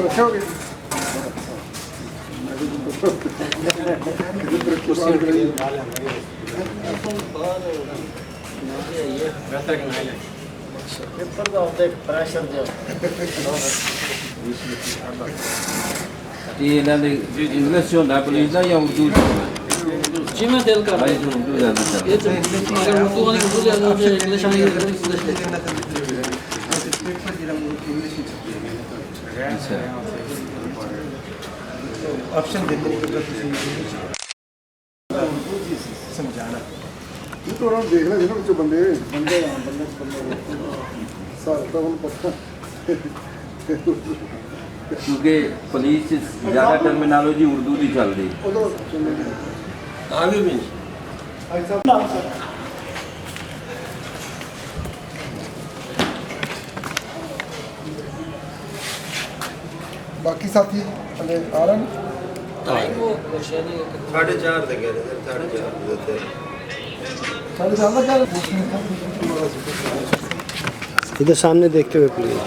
अच्छा हो गया पेपर का होता है प्रेशर जो ये ना इंग्लिश जो ना पुलिस ना या उर्दू जी मैं दिल कर भाई जो उर्दू ज़्यादा चल ये तो अगर उर्दू वाली उर्दू ज़्यादा हो इंग्लिश आएगी इंग्लिश अच्छा ऑप्शन देते समझाना ये तो हम देख रहे थे ना जो बंदे बंदे सारा तो हम पता क्योंकि पुलिस ज़्यादा टर्मिनोलॉजी उर्दू की चल रही आगे भी बाकी साथी पहले आ रहे हैं टाइम वो कुछ नहीं 4:30 तक कह रहे थे 4:30 बजे साढ़े साल का इधर सामने देखते हुए प्लीज।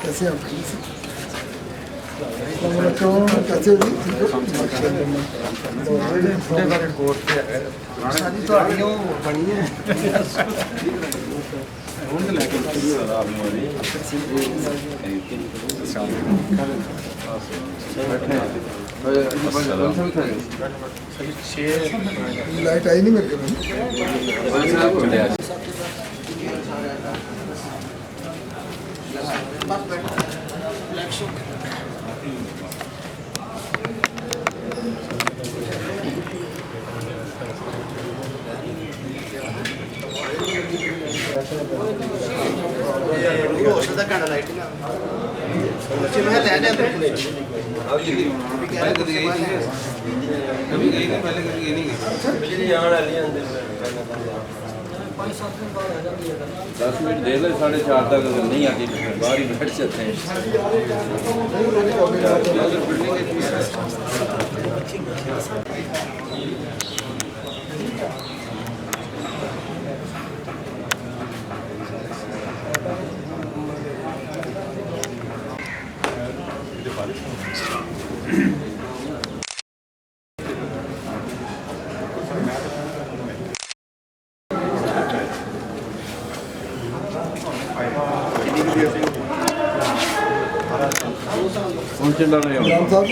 कैसे आप कैसे बनी है लाइट आई नहीं मेरे दस मिनट दे ले 4:30 तक अगर नहीं आती तो फिर बाहर ही बैठ जाते हैं कौन चिल्ला रहे हो राम साहब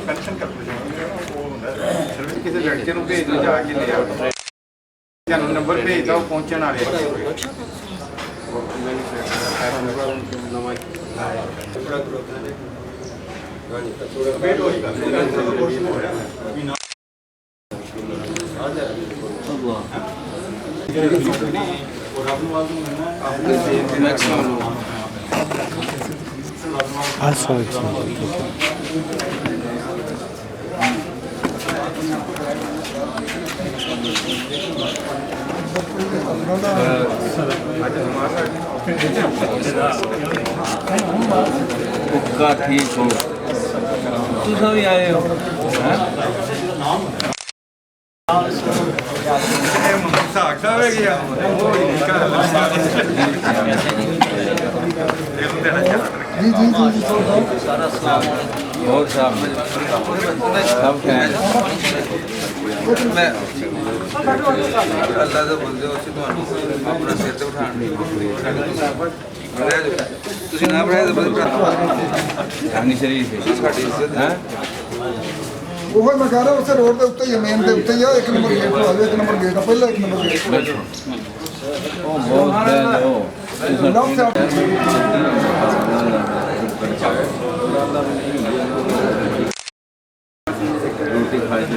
पेंशन का सर्विस किसी लड़के को भेज दो जाके ले आओ जानू नंबर भेज दो पहुंचने वाले वेट होएगा कुक्का ठीक हो तुम भी आए हो जी जी जी सारा ਹੋਰ ਸਾਹਿਬ ਸਭ ਖੈਰ ਮੈਂ ਅੱਲਾ ਦਾ ਬੰਦੇ ਹੋ ਤੁਹਾਨੂੰ ਆਪਣਾ ਸਿਰ ਤੇ ਉਠਾਉਣ ਦੀ ਤੁਸੀਂ ਨਾ ਬਣਾਇਆ ਤਾਂ ਬੰਦ ਜਾਨੀ ਸ਼ਰੀਫ ਸਾਡੀ ਇੱਜ਼ਤ ਹੈ ਉਹ ਮੈਂ ਕਹ ਰਿਹਾ ਉਸੇ ਰੋਡ ਦੇ ਉੱਤੇ ਹੀ ਮੇਨ ਦੇ ਉੱਤੇ ਹੀ ਆ 1 ਨੰਬਰ ਗੇਟ ਤੋਂ ਆਵੇ 1 ਨੰਬਰ ਗੇਟ ਆ ਪਹਿਲਾਂ 1 ਨੰਬਰ ਗੇਟ ਉਹ ਬਹੁਤ ਬੈਨ ਹੋ ਲੰਮ ਸਾਈਡ ਰੋਟੀ ਖਾਈ ਸੀ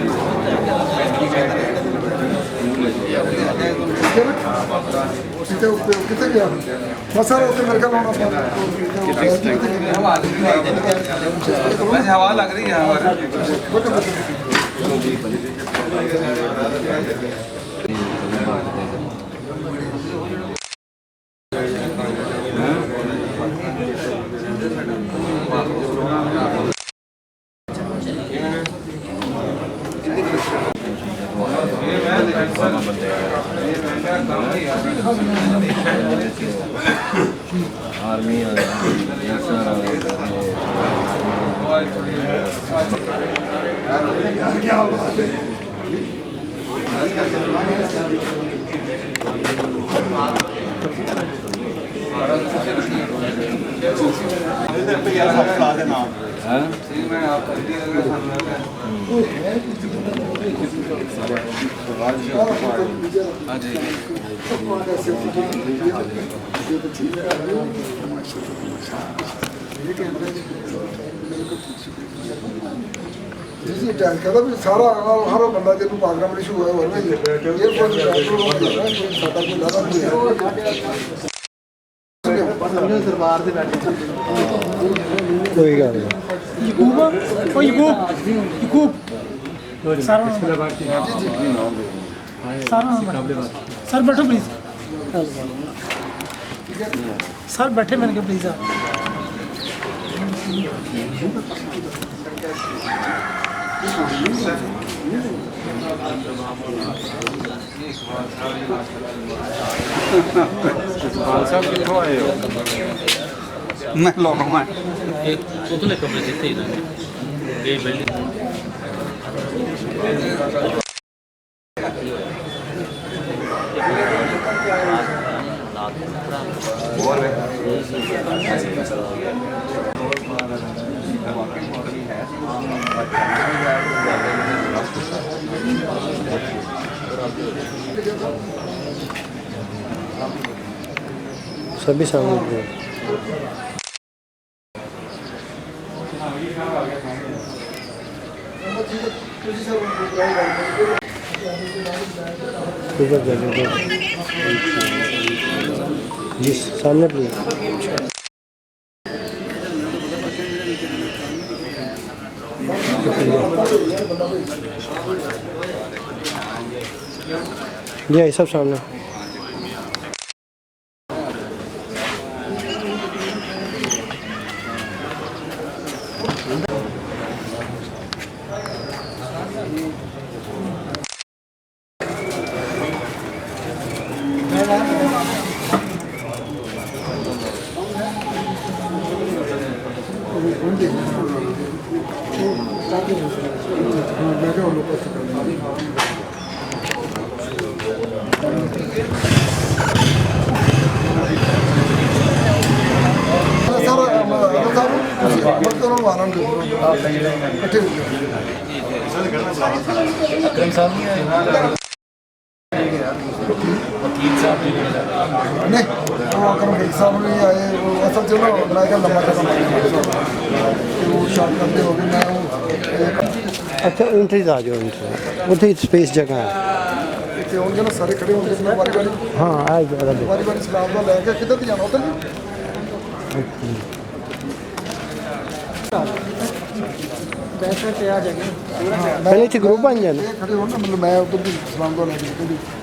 ਕਿਤੇ ਉੱਤੇ ਕਿੱਥੇ ਗਿਆ ਬਸ ਸਾਰਾ ਉੱਤੇ ਮੇਰੇ ਕੋਲ ਆਉਣਾ ਵੈਸੇ ਹਵਾ ਲੱਗ ਰਹੀ ਹੈ ਹਵਾ आर्मी मैं आप हाँ जी ਜੀ ਟੈਂਕ ਕਹਿੰਦਾ ਵੀ ਸਾਰਾ ਹਰ ਬੰਦਾ ਜਿਹਨੂੰ ਪਾਗਰਾਮ ਇਸ਼ੂ ਹੋਇਆ ਹੋਇਆ ਨਾ ਇਹ ਕੋਈ ਸਾਡਾ ਕੋਈ ਲਾਦਾ ਨਹੀਂ ਦਰਬਾਰ ਦੇ ਬੈਠੇ कोई गल नहीं ਯਕੂਬ ਉਹ ਯਕੂਬ ਸਾਰਾ सर बैठो प्लीज सर बैठे मैंने कहा प्लीज मैं लौटा हूँ ਉਤਲੇ ਕਮਰੇ ਜਿੱਥੇ ਇਹਨਾਂ ਨੇ ਇਹ ਬਿਲਡਿੰਗ सभी सामने ऊपर जाके जी सामने प्लीज जी ये सब सामने नहीं वो अकरम साहब नहीं आए वो असल जो ना मैं क्या लंबा खत्म वो शॉट करते हो मैं अच्छा एंट्रीज आ जाओ एंट्री उधर स्पेस जगह है कि होंगे ना सारे खड़े होंगे इसमें बारी बारी हाँ आएगा बारी बारी सलाम का लेके किधर जाना उधर बैठ के आ जाएंगे पहले इतने ग्रुप बन जाना खड़े हो ना मतलब मैं उधर भी सलाम का लेके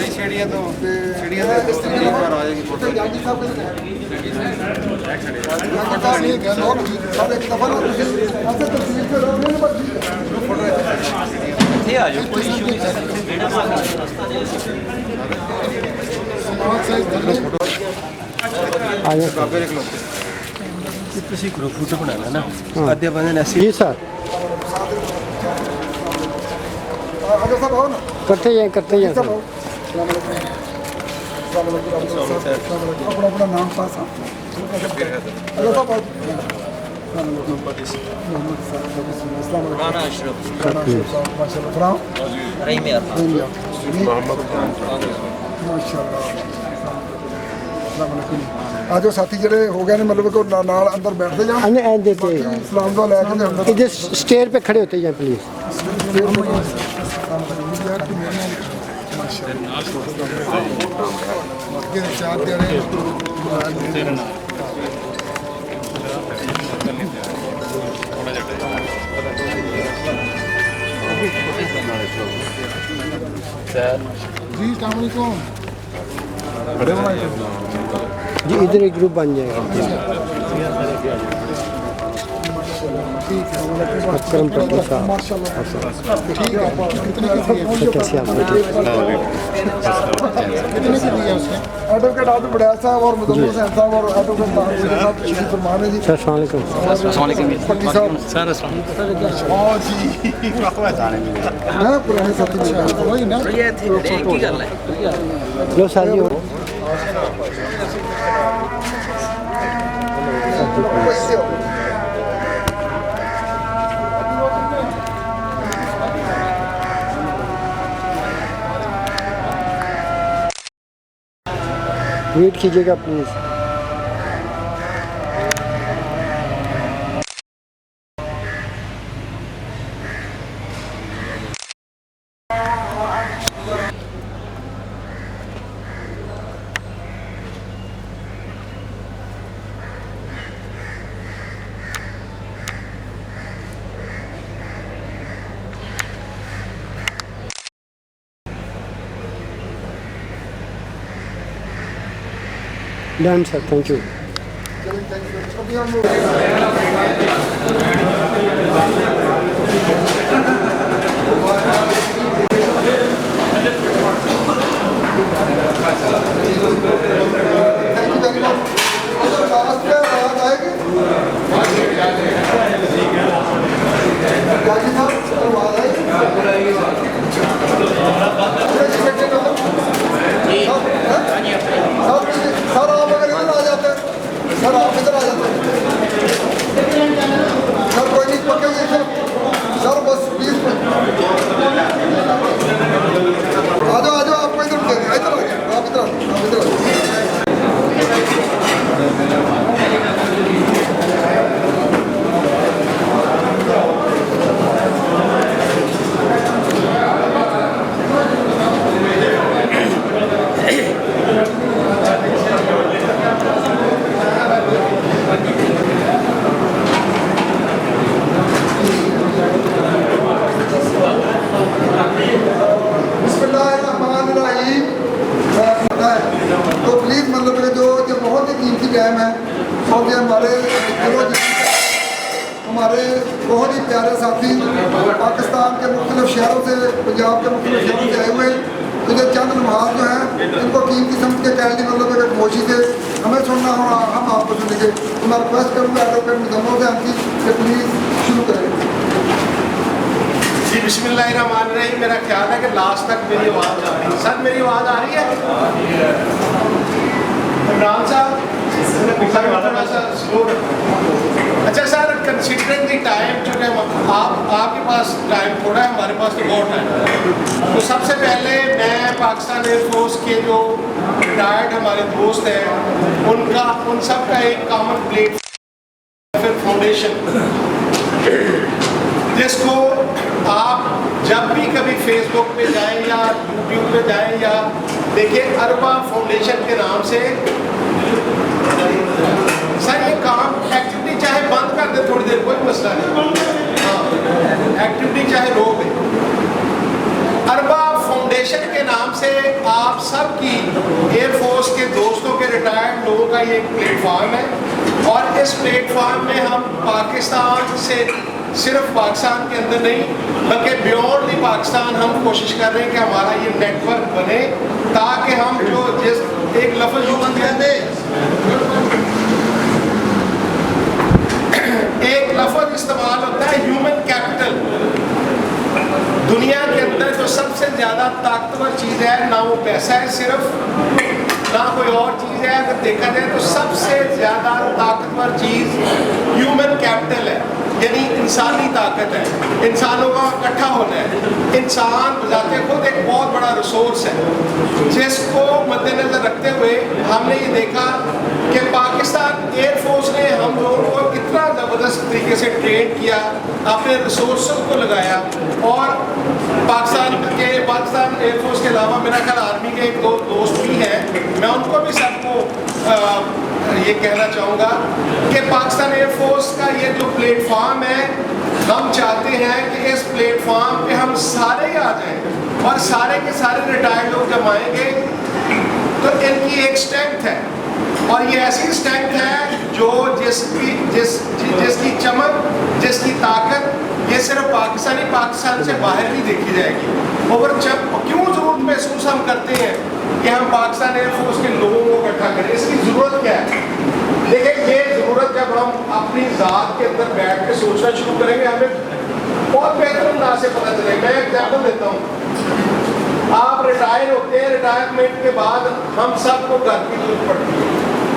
सही सीढ़ियाँ तो सीढ़ियाँ ਇਹ तो ਇਸਤਰੀ एक बार आ जाएगी फोटो ਜਾਜੀ ਸਾਹਿਬ ਕਿਹਦੇ ਸਾਰੇ ਇੱਕ ਦਫਾ ਨਾ ਤੁਸੀਂ ਐਸੇ ਤਸਵੀਰ ਤੇ ਰਹੋ ਨਹੀਂ ਬਸ ਇੱਥੇ ਆ ਜਾਓ ਕੋਈ ਇਸ਼ੂ ਨਹੀਂ ਸਰ ਸਮਾਜ ਸਾਈਜ਼ ਥੱਲੇ आ जाओ बाबे देख लो ਤੁਸੀਂ ਗਰੁੱਪ ਫੋਟੋ ਬਣਾਣਾ ਨਾ ਅੱਧੇ ਬੰਦੇ ਨੇ जी सर ਅਗਰ ਸਭ ਹੋ ਨਾ करते जाए सब हो अपना अपना नाम पास अगर सब ਰਾਣਾ ਅਸ਼ਰਫ फराम ਰਹੀਮ ਯਾਰ आज साथी जड़े हो गए ने मतलब को नाल अंदर बैठते जाओ अन्य ऐन देते सलाम दुआ लैके ते अंदर इधर स्टेयर पे खड़े होते जाए प्लीज चार जड़े जी अस्सलाम जी इधर एक ग्रुप बन जाएगा अकरम पटना साहब माशाल्लाह ठीक है कितने की कैसे आप बैठे कितने की दी है उसने एडवोकेट आदम बड़ैल साहब और मुदम्मिल हुसैन साहब और एडवोकेट ताहिर साहब तशरीफ फरमान है जी सर अस्सलाम वालेकुम पट्टी साहब हाँ जी मैं पुराने साथी वही ना ਇਹ ਇੱਥੇ ਖੜੇ ਕੀ ਗੱਲ ਹੈ लो सर जी पैसे हो वेट कीजिएगा please done sir thank you sir आप अगर इधर आ जाते सर आप इधर आ जाते सर कोई नहीं पकेंगे सर बस प्लीज आ जाओ आपको इधर देंगे इधर आ गए आप इधर आप इधर बिस्मिल्लाहिर्रहमानिर्रहीम। तो प्लीज़ मतलब कि जो बहुत ही कीमती टाइम है और ये हमारे बहुत ही प्यारे साथी पाकिस्तान के मुख्तलिफ शहरों से पंजाब के मुख्तलिफ शहरों से आए हुए हैं तो ये चंद नमाज जो हैं इनको कीमती समझ के कह दी मतलब एक खामोशी से हमें सुनना हो हम आपको सुनेंगे तो मैं रिक्वेस्ट करूँगा एडवोकेट मुजम्मिल हुसैन की कि प्लीज़ शुरू करें। जी बिस्मिल्लाहिर्रहमानिर्रहीम। मेरा ख्याल है कि लास्ट तक मेरी आवाज़ आ रही है। सर मेरी आवाज़ आ रही है? इमरान साहब थोड़ा सा स्लो अच्छा सर कंसिडरिंग द टाइम चूँकि आपके पास टाइम थोड़ा है हमारे पास तो बहुत टाइम है तो सबसे पहले मैं पाकिस्तान एयरफोर्स के जो रिटायर्ड हमारे दोस्त हैं उन सब का एक कॉमन प्लेटफॉर्म फाउंडेशन जिसको आप जब भी कभी फेसबुक पे जाएं या यूट्यूब पे जाएं या देखिए अरबा फाउंडेशन के नाम से सर ये काम एक्टिविटी चाहे बंद कर दे थोड़ी देर कोई मसला नहीं हाँ एक्टिविटी चाहे रोक दे अरबा फाउंडेशन के नाम नाम से आप सब की एयरफोर्स के दोस्तों के रिटायर्ड लोगों का ये एक प्लेटफार्म है और इस प्लेटफार्म में हम पाकिस्तान से सिर्फ पाकिस्तान के अंदर नहीं बल्कि बियॉन्ड द पाकिस्तान हम कोशिश कर रहे हैं कि हमारा ये नेटवर्क बने ताकि हम जो जिस एक लफ्ज़ यूज़ कहते एक लफ्ज़ इस्तेमाल होता है ह्यूमन कैपिटल। दुनिया के अंदर जो सबसे ज़्यादा ताकतवर चीज़ है ना वो पैसा है सिर्फ ना कोई और चीज़ है। अगर देखा जाए तो सबसे ज़्यादा ताकतवर चीज़ ह्यूमन कैपिटल है, यानी इंसानी ताकत है, इंसानों का इकट्ठा होना है। इंसान बजाते खुद एक बहुत बड़ा रिसोर्स है जिसको मद्देनजर रखते हुए हमने ये देखा कि पाकिस्तान एयरफोर्स ने हम लोगों को कितना ज़बरदस्त तरीके से ट्रेन किया, अपने रिसोर्स को लगाया और पाकिस्तान एयरफोर्स के अलावा मेरा ख्याल आर्मी के एक दो दोस्त भी हैं, मैं उनको भी सबको ये कहना चाहूँगा कि पाकिस्तान एयरफोर्स का ये जो प्लेटफार्म है हम चाहते हैं कि इस प्लेटफार्म पे हम सारे आ जाएं और सारे के सारे रिटायर्ड लोग जब आएंगे तो इनकी एक स्ट्रेंथ है और ये ऐसी स्ट्रेंथ है जो जिसकी चमक, जिसकी ताकत ये सिर्फ पाकिस्तान से बाहर नहीं देखी जाएगी। और जब क्यों ज़रूरत महसूस हम करते हैं कि हम पाकिस्तान एयरफोर्स के लोगों को इकट्ठा करें, इसकी ज़रूरत क्या है? देखिए ये ज़रूरत जब हम अपनी ज़ात के अंदर बैठ के सोचना शुरू करेंगे हमें बहुत बेहतर अंदाज से पता चलेगा। मैं एग्जाम्पल देता हूँ, आप रिटायर होते हैं, रिटायरमेंट के बाद हम सबको घर की जरूरत पड़ती है।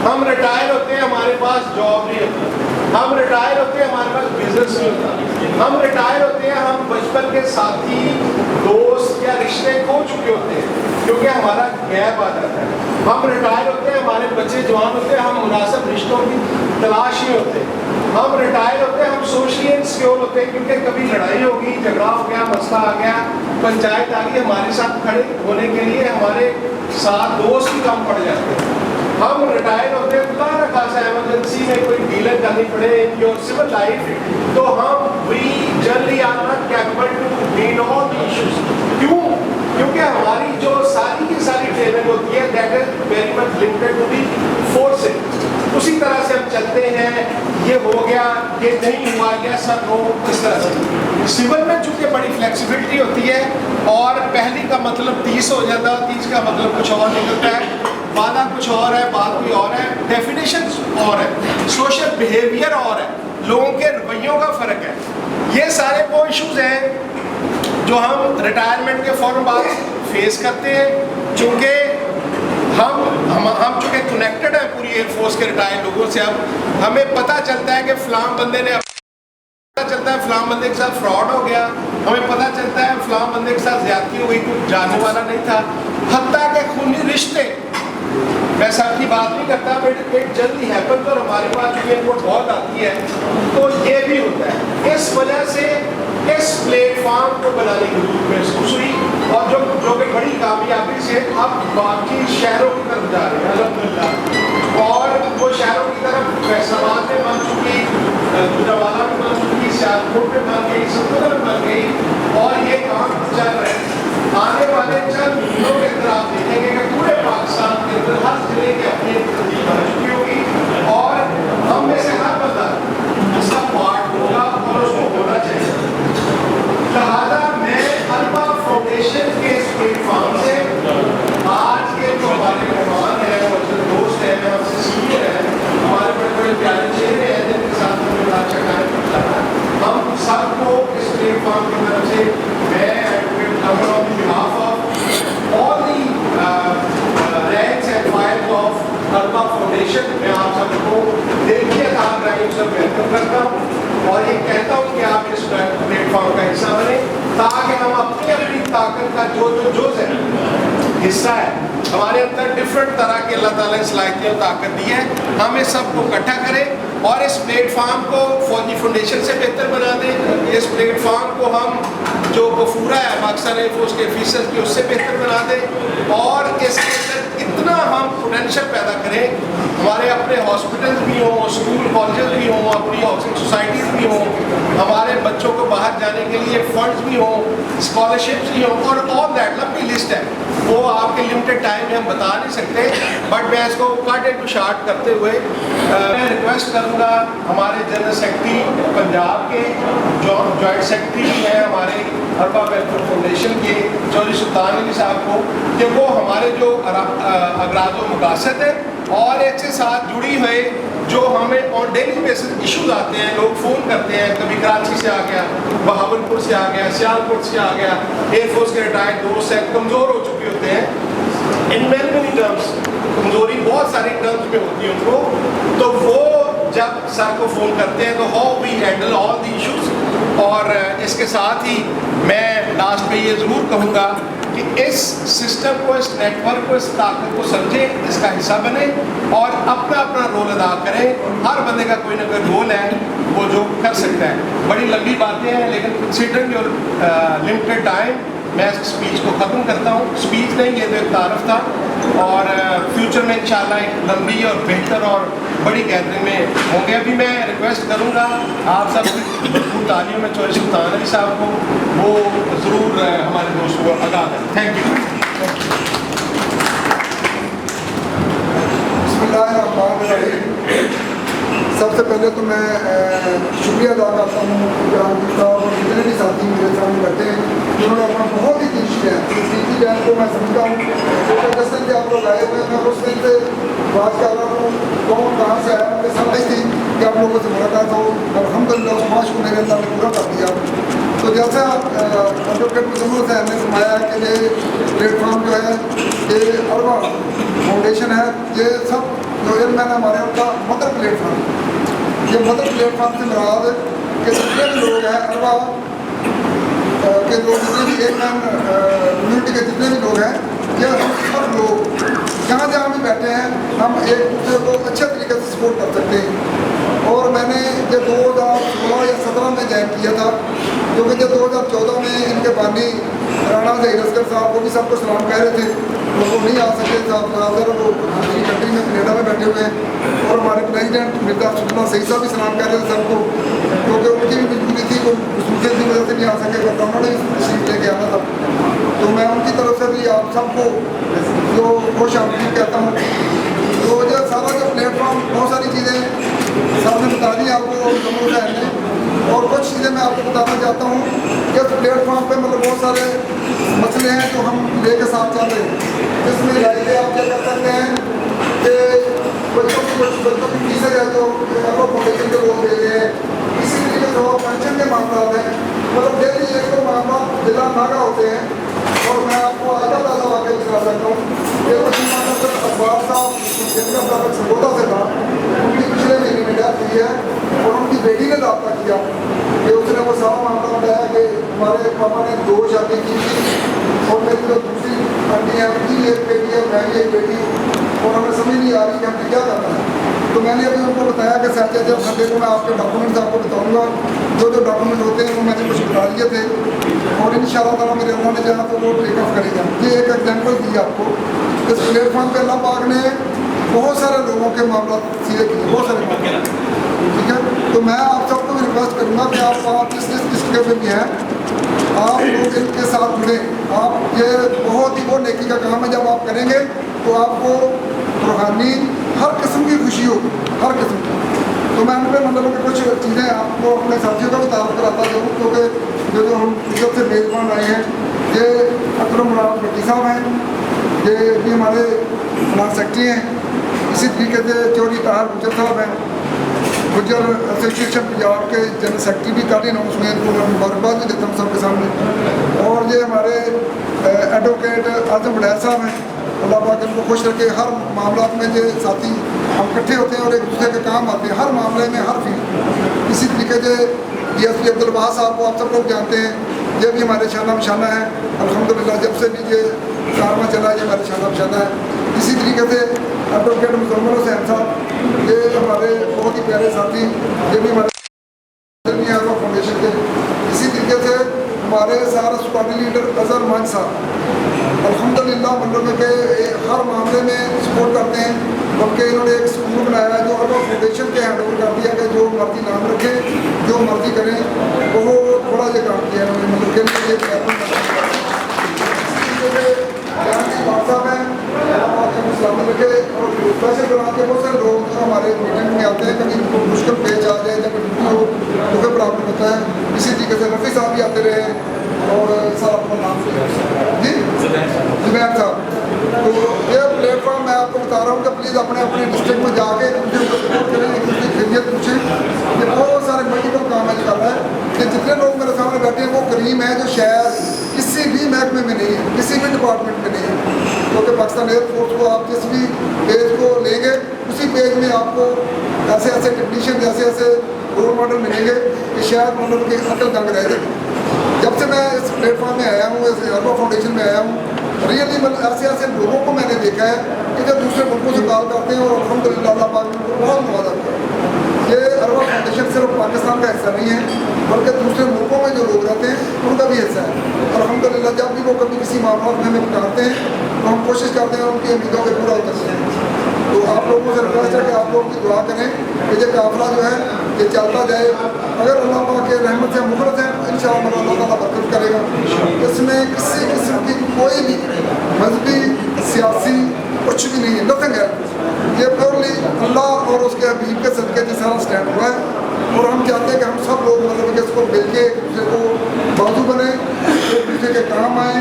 हम रिटायर होते हैं, हमारे पास जॉब नहीं होता, हम रिटायर होते हैं, हमारे पास बिजनेस नहीं होता, हम रिटायर होते हैं, हम बचपन के साथी दोस्त या रिश्ते खो चुके होते हैं क्योंकि हमारा गैप आ जाता है। हम रिटायर होते हैं, हमारे बच्चे जवान होते हैं, हम मुनासिब रिश्तों की तलाश नहीं होते। हम रिटायर होते हैं, हम सोशली इनसिक्योर होते हैं क्योंकि कभी लड़ाई होगी, झगड़ा हो गया, मसला आ गया, पंचायत आ गई, हमारे साथ खड़े होने के लिए हमारे साथ दोस्त भी कम पड़ जाते हैं। हम रिटायर होते हैं, खुदा न खासा एमरजेंसी में कोई डीलर करनी पड़े इन योर सिविल लाइफ, तो हम we generally are not capable to deal all the issues. क्यों? क्योंकि हमारी जो सारी की सारी ट्रेनिंग होती है that is very much limited to the forces. उसी तरह से हम चलते हैं, ये हो गया, ये नहीं हुआ, या सब हो, इस तरह से। सिविल में चूँकि बड़ी फ्लेक्सिबिलिटी होती है और पहली का मतलब 30 हो जाता है, 30 का मतलब कुछ और निकलता है, वादा कुछ और है, बात कोई और है, डेफिनेशन और है, सोशल बिहेवियर और है, लोगों के रवैयों का फ़र्क है। ये सारे वो इश्यूज़ हैं जो हम रिटायरमेंट के फ़ौरन बाद फेस करते हैं। चूँकि हम चूँकि कनेक्टेड है पूरी एयरफोर्स के रिटायर्ड लोगों से, अब हमें पता चलता है कि फ़लाँ बंदे ने पता चलता है फ़लाँ बंदे के साथ फ्रॉड हो गया, हमें पता चलता है फ़लाँ बंदे के साथ ज़्यादती हो गई, कुछ जानने वाला नहीं था, हत्ता के खूनी रिश्ते। मैं सबकी बात नहीं करता बट एक जल्दी हैपन तो हमारे पास जो इनपुट बहुत आती है तो ये भी होता है। इस वजह से इस प्लेटफॉर्म को बनाने की जरूरत महसूस हुई और जो कि बड़ी कामयाबी से अब बाकी शहरों की तरफ जा रहे हैं अल्हम्दुलिल्लाह। और वो शहरों की तरफ फैसलाबाद में बन चुकी, गुजरावाला में बन चुकी, सियालकोट में बन गई, सतपुरा में बन गई और ये काम चल रहे हैं। आने वाले चंद महीनों के अंदर आप देखेंगे कि पूरे पाकिस्तान के अंदर हर जिले की अपनी तब्दीली बन चुकी होगी और हम में से हर बंदा इसका पार्ट होगा और उसको होना चाहिए। लिहाजा मैं अल्फा फाउंडेशन के इस प्लेटफॉर्म से आज के जो हमारे मेहमान हैं और जो दोस्त हैं, हमसे सीनियर हैं, हमारे बड़े बड़े प्यारे चेहरे हैं जिनके साथ हमें अच्छा कार्य करना है, हम सबको इस प्लेटफॉर्म की तरफ से मैं on behalf of all the ranks and files of Alpha Foundation मैं आप सबको दिल की अताब से वेलकम करता हूँ और ये कहता हूँ कि आप इस प्लेटफॉर्म का हिस्सा बने ताकि हम अपनी अपनी ताकत का जो है हिस्सा है, हमारे अंदर डिफरेंट तरह के अल्लाह ताला ने सलाहियतें और ताकत दी है, हम इस सब को इकट्ठा करें और इस प्लेटफॉर्म को फौजी फाउंडेशन से बेहतर बना दें। इस प्लेटफॉर्म को हम जो गफूरा है पाकिस्तान एयरफोर्स के ऑफिसर्स की उससे बेहतर बना दें और इसके अंदर इतना हम पोटेंशियल पैदा करें, हमारे अपने हॉस्पिटल्स भी हों, स्कूल कॉलेजेस भी हों, अपनी हाउसिंग सोसाइटीज़ भी हों, हमारे बच्चों को बाहर जाने के लिए फंड्स भी हों, स्कॉलरशिप्स भी हों और ऑल दैट लंबी लिस्ट है, वो आपके लिमिटेड टाइम में हम बता नहीं सकते, बट मैं इसको कट इनटू शार्ट करते हुए मैं रिक्वेस्ट करूँगा हमारे जनरल सेक्रेटरी पंजाब के जॉइंट सेक्रेटरी भी हैं हमारे अरबा वेलफेयर फाउंडेशन के चौधरी सुल्तान अली साहब को, कि वो हमारे जो अगराज व मकासद है और इसके साथ जुड़ी हुए जो हमें ऑन डेली बेसिस इश्यूज आते हैं, लोग फ़ोन करते हैं, कभी कराची से आ गया, बहावलपुर से आ गया, सियालकोट से आ गया, एयरफोर्स के रिटायर्ड दोस्त हैं, कमज़ोर हो चुके होते हैं इन मेनी टर्म्स, कमज़ोरी बहुत सारी टर्म्स में होती है उनको, तो वो जब सर को फ़ोन करते हैं तो how we handle all the issues. और इसके साथ ही मैं लास्ट में ये ज़रूर कहूँगा कि इस सिस्टम को, इस नेटवर्क को, इस ताकत को समझें, इसका हिस्सा बने और अपना अपना रोल अदा करें। हर बंदे का कोई ना कोई रोल है वो जो कर सकता है। बड़ी लंबी बातें हैं, लेकिन कंसीडरिंग योर लिमिटेड टाइम मैं इस स्पीच को ख़त्म करता हूँ। स्पीच नहीं, ये तो एक तारफ़ था, और फ्यूचर में इंशाल्लाह एक लंबी और बेहतर और बड़ी गैदरिंग में होंगे। अभी मैं रिक्वेस्ट करूँगा आप सब भरपूर तालियों में चौधरी सुल्तान अली साहब को, वो ज़रूर हमारे दोस्तों को आगाह करें। Thank you. बिस्मिल्लाहिर्रहमानिर्रहीम। सबसे पहले तो मैं शुक्रिया अदा करता हूँ और जितने भी साथी मेरे सामने बैठे हैं जिन्होंने अपना बहुत ही तीसरी बयान को मैं समझता हूँ। जिस दिन से आप लोग आए हुए हैं, मैं उस दिन से बात कर रहा हूँ कौन कहाँ से आया, मुझे समझ थी कि आप लोगों से मुलाकात हो। अल्हम्दुलिल्लाह उस ख्वाहिश को मेरे अल्लाह ने पूरा कर दिया। तो जैसा एडवोकेट मुजम्मिल साहब ने फरमाया कि ये प्लेटफॉर्म जो है ये अरबा फाउंडेशन है, ये सब जो एयरमैन हमारे उनका मदर प्लेटफॉर्म, ये मदर प्लेटफॉर्म से मुराद कि जितने भी लोग हैं अरबा के लोग, जितने भी एयरमैन कम्युनिटी के जितने भी लोग हैं, ये हम सब लोग जहाँ जहाँ भी बैठे हैं हम एक दूसरे को अच्छे तरीके से सपोर्ट कर सकते हैं। और मैंने ये 2016 या 17 में ज्वाइन किया था, क्योंकि जब 2014 में इनके बानी राणा जहीर असगर साहब को भी सबको सलाम कह रहे थे, तो वो नहीं आ सके साहब, वो दूसरी कंट्री में कनेडा में बैठे हुए हैं। और हमारे प्रेसिडेंट मिर्जा अब्दुल्ला सईद साहब भी सलाम कह रहे थे सबको, क्योंकि उनकी भी मजबूरी थी, वो खसूसियत की वजह से नहीं आ सके, वरना उन्होंने भी तशरीफ लेके आना था। तो मैं उनकी तरफ से भी आप सबको जो खुश आमदीद कहता हूँ। तो जो सारा जो प्लेटफॉर्म, बहुत सारी चीज़ें सामने बता दी आपको जम्मू शहर ने, और कुछ चीज़ें मैं आपको बताना चाहता हूँ कि इस प्लेटफॉर्म पे मतलब बहुत सारे मसले हैं जो हम लेके साथ चल रहे हैं। जिसमें लाइटें आप क्या कर सकते हैं कि बच्चों की फीसें है जो आपको फाउंडेशन के लोग दे रहे हैं, इसी तरीके से पेंशन के मामला है, मतलब डेली एक दो मामला जिला नागा होते हैं। और मैं आपको आधा ताज़ा वाक़या दिखा सकता हूँ कि अखबार साहब जिनका ताल्लुक सरगोदा से था, उनकी पिछले महीने में डेथ हुई है, और उनकी बेटी ने रब्ता किया कि उसने वो सारा मामला बताया कि हमारे पापा ने 2 शादी की थी, और मेरी जो दूसरी आंटी है उनकी एक बेटी है, मैं भी एक बेटी हूँ, और हमें समझ नहीं आ रही कि हमने क्या करना है। तो मैंने अभी उनको बताया कि सैटरडे जब संडे को मैं आपके डॉक्यूमेंट्स आपको बताऊँगा, जो जो डॉक्यूमेंट होते हैं वो मैंने कुछ बता लिए थे, और इंशाअल्लाह ताला मेरे अल्लाह ने चाहा तो वो टेक ऑफ करेगा। ये एक एग्जाम्पल दी आपको। इस प्लेटफॉर्म पर अल्लाह पाक ने बहुत सारे लोगों के मामला सीधे किए, बहुत सारे मामले, ठीक है। तो मैं आप सबको भी रिक्वेस्ट करूँगा कि आप जिस डिस्ट्रिक्ट में भी हैं, आप लोग इनके साथ जुड़े। आप ये बहुत ही वो नेकी का काम है, जब आप करेंगे तो आपको रूहानी हर किस्म की खुशी होगी, हर किस्म की। तो मैं उन पर मतलब कि कुछ चीज़ें आपको अपने साथियों का भी तारुफ कराता जाऊँ, क्योंकि जो हम इज्जत से मेज़बान आए हैं, ये अकरम मुराद भट्टी साहब हैं, ये भी हमारे फिनांस सेक्रेटरी हैं। इसी तरीके से चौधरी ताहर गुजर साहब हैं, गुजर एसोसिएशन पंजाब के जनरल सेक्रेटरी भी कर अनाउंसमेंट को मैं मुबारकबाद भी देता हूँ सबके सामने। और ये हमारे एडवोकेट आजम वड़ैर साहब हैं, अल्लाह पाक इनको खुश रखे। हर मामला में जो साथी हम इकट्ठे होते हैं और एक दूसरे के काम आते हैं, हर मामले में, हर फील्ड। इसी तरीके से DSP अब्दुल वहाब साहब को आप सब लोग जानते हैं, ये भी हमारे शाना मशाना है। अल्हम्दुलिल्लाह जब से भी ये कारवा चला है, ये हमारे शाना मशाना है। इसी तरीके से एडवोकेट मुजम्मिल हुसैन साहब, ये हमारे बहुत ही प्यारे साथी, ये भी हमारे फाउंडेशन के। इसी तरीके से हमारे सारा स्क्वाडी लीडर अजहर मान साहब, अल्हम्दुलिल्लाह मतलब के हर मामले में सपोर्ट करते हैं। बल्कि इन्होंने एक स्कूल बनाया है जो अरबा फाउंडेशन के हैंड ओवर कर दिया कि जो मर्जी नाम रखें, जो मर्जी करें, बहुत बड़ा ये काम किया इन्होंने, मतलब के लिए बल्कि पैसे बना के बहुत सारे लोग हमारे मीटिंग में आते हैं, कभी उनको मुश्किल पेश आ जाए या कोई ड्यूटी हो तो फिर प्रॉब्लम होता है। इसी तरीके से रफ़ी साहब भी आते रहे और सर आपका नाम जी जुबैर साहब। तो ये प्लेटफॉर्म मैं आपको बता रहा हूँ कि प्लीज़ अपने अपने डिस्ट्रिक्ट में जाके मुझे सपोर्ट करें, एक दूसरी खैरियत पूछें। ये बहुत सारे मल्टीपल काम है कर रहा है कि जितने लोग मेरे सामने बैठे हैं वो करीम है जो शायद किसी भी महकमे में नहीं है, किसी भी डिपार्टमेंट में नहीं है। क्योंकि पाकिस्तान एयरफोर्स को आप जिस भी पेज को लेंगे उसी पेज में आपको ऐसे ऐसे टेक्नीशियन ऐसे ऐसे रोल मॉडल मिलेंगे कि शायद मतलब कि अकल दंग रह जाए। जब से मैं इस प्लेटफॉर्म में आया हूँ, इस अरबा फाउंडेशन में आया हूँ, रियली मतलब ऐसे ऐसे लोगों को मैंने देखा है कि जो दूसरे मुल्कों से कॉल करते हैं और अल्हम्दुलिल्लाह अल्लाह पाक ने बहुत मदद करता है। ये अरबा फाउंडेशन सिर्फ पाकिस्तान का हिस्सा नहीं है बल्कि दूसरे मुल्कों में जो लोग रहते हैं उनका भी हिस्सा है। और अल्हम्दुलिल्लाह जब भी वो कभी किसी मामला में हमें बताते हैं तो हम कोशिश करते हैं उनकी उम्मीदों को पूरा उतरते हैं। तो आप लोगों से रिक्वेस्ट है कि आप लोग की दुआ करें कि ये काफिला जो है ये चलता जाए। अगर अल्लाह पाक के रहमत से मुखलस है इंशाअल्लाह अल्लाह ताला बरकत करेगा। इसमें किसी किस्म की कोई भी मजहबी सियासी कुछ भी नहीं है, नथिंग है। ये प्योरली अल्लाह और उसके हबीब के सदक़े से सारा स्टैंड हुआ है। और हम चाहते हैं कि हम सब लोग मतलब कि इसको मिल के एक दूसरे को बाजू बने, एक दूसरे के काम आए,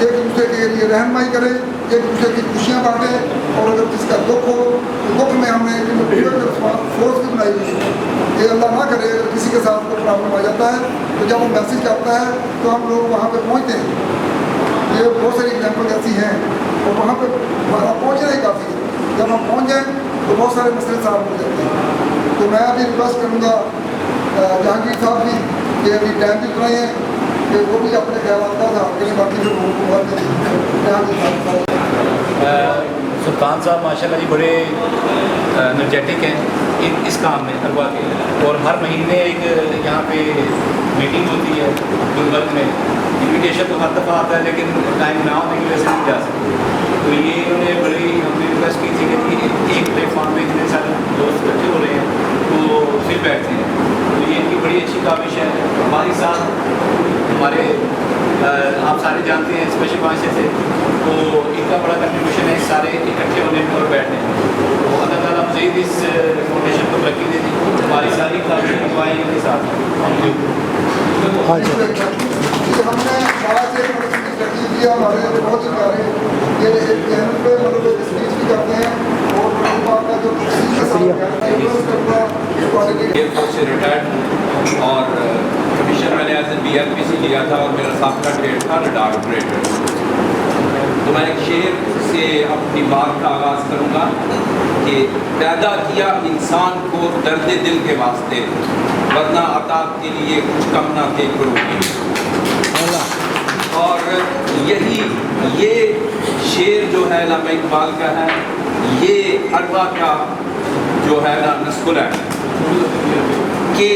एक दूसरे के लिए रहनुमाई करें, एक दूसरे की खुशियाँ बांटें। और अगर जिसका दुख हो तो दुख में हमने फोर्स भी बनाई हुई है कि अल्लाह ना करे अगर किसी के साथ कोई प्रॉब्लम आ जाता है तो जब वो मैसेज करता है तो हम लोग वहाँ पे पहुँचते हैं। ये बहुत सारी एग्जाम्पल ऐसी हैं और वहाँ पे हमारा पहुँचना ही काफ़ी है। जब हम पहुँच जाएँ तो बहुत सारे मसले साफ हो जाते हैं। तो मैं अभी रिक्वेस्ट करूँगा जहांगीर साहब की कि अभी टाइम भी उतना ही है कि वो भी अपने ख्याल का ध्यान करें, बाकी जो लोगों को बात करें। सुल्तान साहब माशाल्लाह जी बड़े एनर्जेटिक हैं इस काम में अरबा के। और हर महीने एक यहाँ पे मीटिंग होती है गुलबर्ग में। इन्विटेशन तो हर दफ़ा आता है लेकिन टाइम ना होने की वजह से नहीं जा सकते। तो ये इन्होंने बड़ी हमने रिक्वेस्ट की थी कि एक प्लेटफॉर्म में इतने सारे दोस्त इकट्ठे हो रहे हैं तो फिर बैठते हैं। तो ये इनकी बड़ी अच्छी काविश है। हमारे साथ हमारे आप सारे जानते हैं स्पेशल ब्रांच से, तो इनका बड़ा कंट्रीब्यूशन है सारे इकट्ठे होने में और बैठने में। तो अल्लाह ताला मज़ीद इस फाउंडेशन को तरक्की दे दी। हमारी सारी काविश हमारे इनके साथ हमने आज एक किया हमारे बहुत ही प्यारे ये एक चैनल पे मतलब एक स्पीच भी करते हैं और का जो से रिटायर्ड और कमीशन मैंने एज एन BRPC लिया था और मेरा साबका ट्रेड था रडार ऑपरेटर। तो मैं एक शेर से अपनी बात का आगाज़ करूँगा कि पैदा किया इंसान को दर्द दिल के वास्ते, वरना अता के लिए कुछ कम ना थे करोगे। और ये शेर जो है अल्लामा इकबाल का है, ये अरबा का जो है ना नस्कुल है कि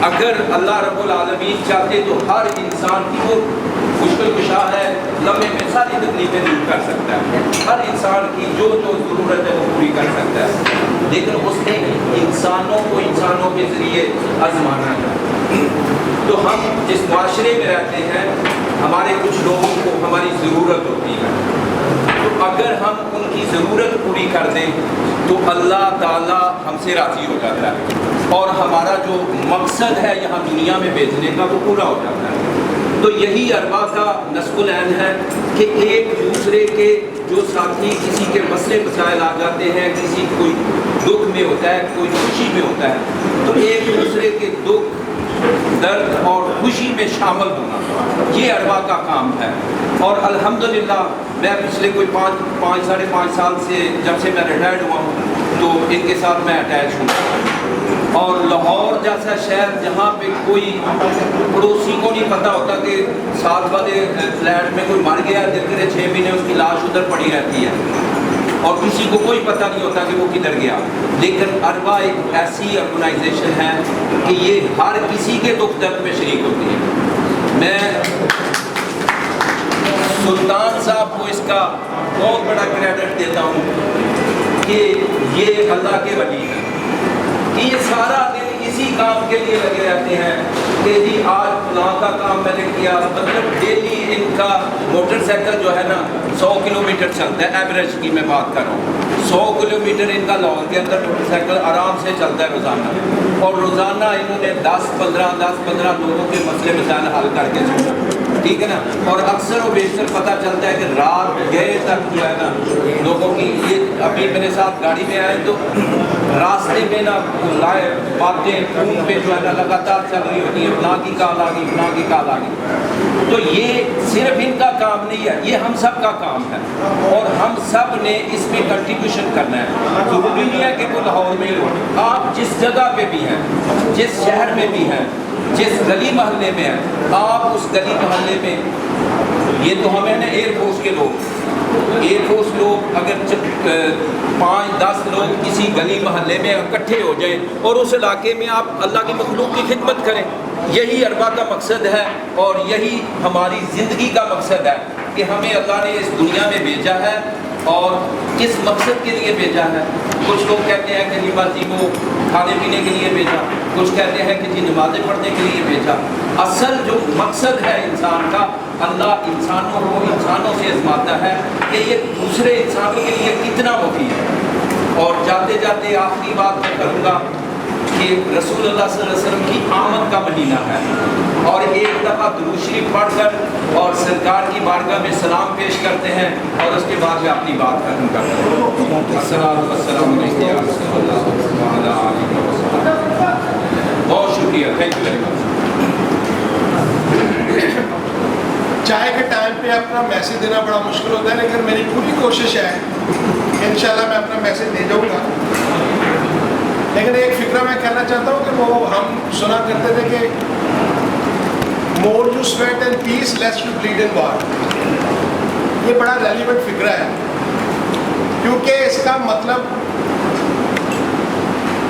अगर अल्लाह रब्बुल आलमीन चाहते तो हर इंसान की वो मुश्किल कुशा है, लम्हे में सारी तकलीफें दूर कर सकता है। हर इंसान की जो ज़रूरत है वो पूरी कर सकता है। लेकिन उसने इंसानों को इंसानों के ज़रिए आजमाना है। तो हम जिस माशरे में रहते हैं हमारे कुछ लोगों को हमारी ज़रूरत होती है, तो अगर हम उनकी ज़रूरत पूरी कर दें तो अल्लाह ताला हमसे राज़ी हो जाता है और हमारा जो मकसद है यहाँ दुनिया में भेजने का वो पूरा हो जाता है। तो यही अरबा का नस्कुल ऐन है कि एक दूसरे के जो साथी किसी के मसले मसाइल आ जाते हैं, किसी कोई दुख में होता है, कोई खुशी में होता है, तो एक दूसरे के दुख दर्द और खुशी में शामिल होना, ये अरबा का काम है। और अल्हम्दुलिल्लाह मैं पिछले कोई साढ़े पाँच साल से जब से मैं रिटायर्ड हुआ हूँ तो इनके साथ मैं अटैच हूँ। और लाहौर जैसा शहर जहाँ पे कोई पड़ोसी को नहीं पता होता कि साथ वाले फ्लैट में कोई मर गया, देखते 6 महीने उसकी लाश उधर पड़ी रहती है और किसी को कोई पता नहीं होता कि वो किधर गया। लेकिन अरबा एक ऐसी ऑर्गेनाइजेशन है कि ये हर किसी के दुख दर्द में शरीक होती है। मैं सुल्तान साहब को इसका बहुत बड़ा क्रेडिट देता हूँ कि ये अल्लाह के वली हैं कि ये सारा दिन इसी काम के लिए लगे रहते हैं कि जी आज फलां का काम मैंने किया। मतलब डेली इनका मोटरसाइकिल जो है ना 100 किलोमीटर चलता है, एवरेज की मैं बात कर रहा हूँ। 100 किलोमीटर इनका लाहौर के अंदर मोटरसाइकिल आराम से चलता है रोज़ाना। और रोज़ाना इन्होंने 10-15 लोगों के मसले मसाइल हल करके छोड़ा, ठीक है ना। और अक्सर और बेशतर पता चलता है कि रात गए तक जो है ना लोगों की, ये अभी मेरे साथ गाड़ी में आए तो रास्ते में ना लाए बातें फोन पे जो है ना लगातार चल रही होती है, फलां की कॉल आ गई, फलां की कॉल आ गई। तो ये सिर्फ इनका काम नहीं है, ये हम सब का काम है और हम सब ने इसमें कंट्रीब्यूशन करना है। जरूरी नहीं है कि वो लाहौर में ही हो, आप जिस जगह पे भी हैं, जिस शहर में भी हैं, जिस गली मोहल्ले में है, आप उस गली मोहल्ले में, ये तो हमें ना एयरफोर्स के लोग अगर 5-10 लोग किसी गली मोहल्ले में इकट्ठे हो जाएं और उस इलाके में आप अल्लाह की मखलूक की खिदमत करें, यही अरबा का मकसद है और यही हमारी ज़िंदगी का मकसद है कि हमें अल्लाह ने इस दुनिया में भेजा है और किस मकसद के लिए भेजा है। कुछ लोग कहते हैं कि जी बस जी को खाने पीने के लिए भेजा, कुछ कहते हैं कि जी नमाज़ें पढ़ने के लिए भेजा। असल जो मकसद है इंसान का, अल्लाह इंसानों को इंसानों से आज़माता है कि ये दूसरे इंसानों के लिए कितना मुफीद है। और जाते जाते आखिरी बात मैं करूँगा कि रसूलुल्लाह सल्लल्लाहु अलैहि वसल्लम की आमद का महीना है और एक दफ़ा दुरूद शरीफ पढ़कर और सरकार की बारगाह में सलाम पेश करते हैं और उसके बाद मैं अपनी बात खत्म करता हूँ। अस्सलामु अलैकुम या रसूलल्लाह व अला आलिहि व सल्लम। बहुत शुक्रिया, थैंक यू वेरी मच। चाय के टाइम पे अपना मैसेज देना बड़ा मुश्किल होता है, लेकिन मेरी पूरी कोशिश है इंशाल्लाह मैं अपना मैसेज दे जाऊँगा। लेकिन एक फिक्र मैं कहना चाहता हूँ कि वो हम सुना करते थे कि more you sweat and peace less you bleed in war. ये बड़ा रेलिवेंट फिक्र है क्योंकि इसका मतलब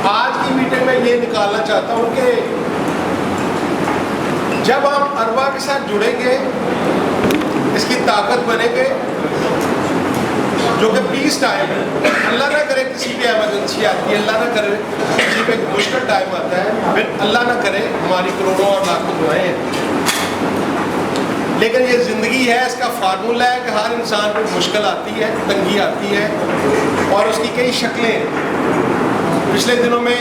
आज की मीटिंग में ये निकालना चाहता हूँ कि जब हम अरबा के साथ जुड़ेंगे, इसकी ताकत बनेंगे, जो कि पीस टाइम है। अल्लाह ना करे किसी भी एमरजेंसी आती है, अल्लाह ना करे किसी पे मुश्किल टाइम आता है, फिर अल्लाह ना करे, हमारी करोड़ों और लाखों दुआएं हैं। लेकिन ये ज़िंदगी है, इसका फार्मूला है कि हर इंसान पे मुश्किल आती है, तंगी आती है और उसकी कई शक्लें हैं। पिछले दिनों में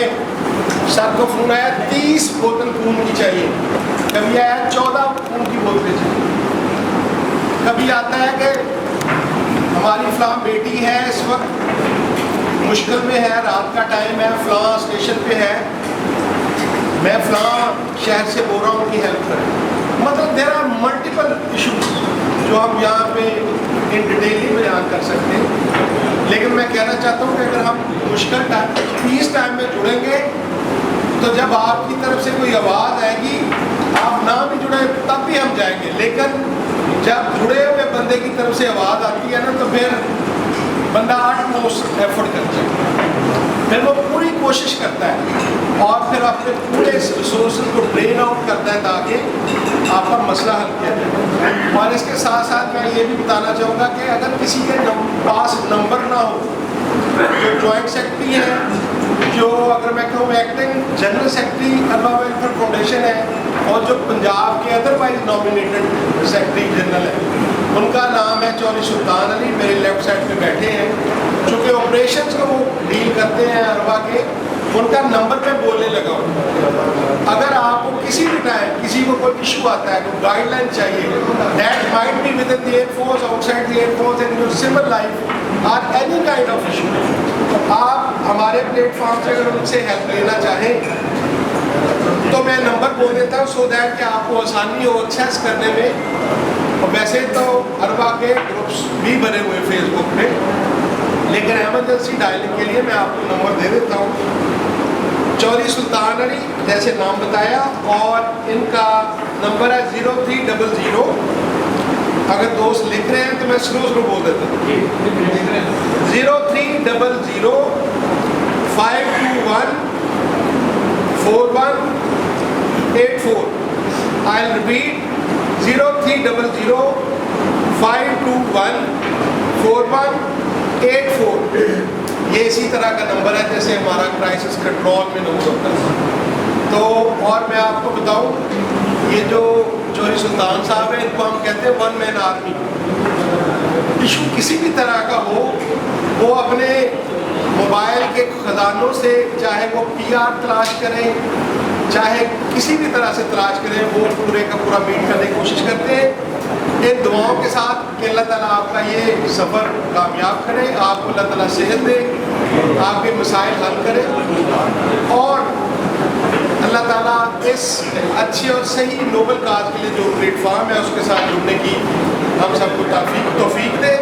सर को फ़ोन आया 30 बोतल खून की चाहिए, कभी आया 14 खून की बोतलें चाहिए, कभी आता है कि हमारी फ़लाँ बेटी है इस वक्त मुश्किल में है, रात का टाइम है, फ़लाँ स्टेशन पे है, मैं फ़लाँ शहर से बोल रहा हूँ उनकी हेल्प करें। मतलब देयर आर मल्टीपल इशूज़ जो हम यहाँ पे इन डिटेल ही बयान कर सकते हैं। लेकिन मैं कहना चाहता हूँ कि अगर हम मुश्किल टाइम पीस टाइम में जुड़ेंगे तो जब आपकी तरफ से कोई आवाज़ आएगी, आप ना भी जुड़े तब भी हम जाएंगे। लेकिन जब जुड़े हुए बंदे की तरफ से आवाज़ आती है ना, तो फिर बंदा 8-9 एफर्ट करता है, फिर वो पूरी कोशिश करता है और फिर अपने पूरे रिसोर्स को ड्रेन आउट करता है ताकि आपका मसला हल किया जाए। और इसके साथ साथ मैं ये भी बताना चाहूँगा कि अगर किसी के पास नंबर ना हो, जो जॉइंट सेक्रेटरी है, जो अगर मैं कहूँ एक्टिंग जनरल सेक्रेटरी अरबा वेलफेयर फाउंडेशन है और जो पंजाब के अदरवाइज नॉमिनेटेड सेक्रेटरी जनरल है, उनका नाम है चौधरी सुल्तान अली, मेरे लेफ्ट साइड पे बैठे हैं, चूँकि ऑपरेशंस को वो डील करते हैं अरबा के, उनका नंबर पे बोलने लगा हूँ। अगर आपको किसी भी टाइम किसी को कोई इशू आता है, कोई गाइडलाइन चाहिए, that might be within the air force, outside the air force, in your civil life और एनी काइंड ऑफ इशू, आप हमारे प्लेटफॉर्म से अगर उनसे हेल्प लेना चाहें तो मैं नंबर बोल देता हूँ सो दैट कि आपको आसानी हो एक्सेस करने में। और वैसे तो अरबा के ग्रुप्स भी बने हुए फेसबुक पे, लेकिन एमरजेंसी डायलिंग के लिए मैं आपको नंबर दे देता हूँ। चौधरी सुल्तान अली जैसे नाम बताया, और इनका नंबर है 0300। अगर दोस्त लिख रहे हैं तो मैं स्लो स्लो बोल देता हूँ। 0300 521 4184। I'll repeat 0300 521 4184। ये इसी तरह का नंबर है जैसे हमारा क्राइसिस कंट्रोल में नंबर होता है। तो और मैं आपको बताऊं, ये जो जौहरी सुल्तान साहब है, इनको हम कहते हैं वन मैन आर्मी। इशू किसी भी तरह का हो, वो अपने मोबाइल के खजानों से, चाहे वो PR तलाश करें, चाहे किसी भी तरह से तलाश करें, वो पूरे का पूरा मीट करने की कोशिश करते हैं। इन दुआओं के साथ कि अल्लाह ताला आपका ये सफ़र कामयाब करे, आपको अल्लाह ताला सेहत दे, आपके मसाइल हल करे, और अल्लाह ताला इस अच्छे और सही नोबल काज के लिए जो प्लेटफॉर्म है उसके साथ जुड़ने की हम सबको तौफीक दे।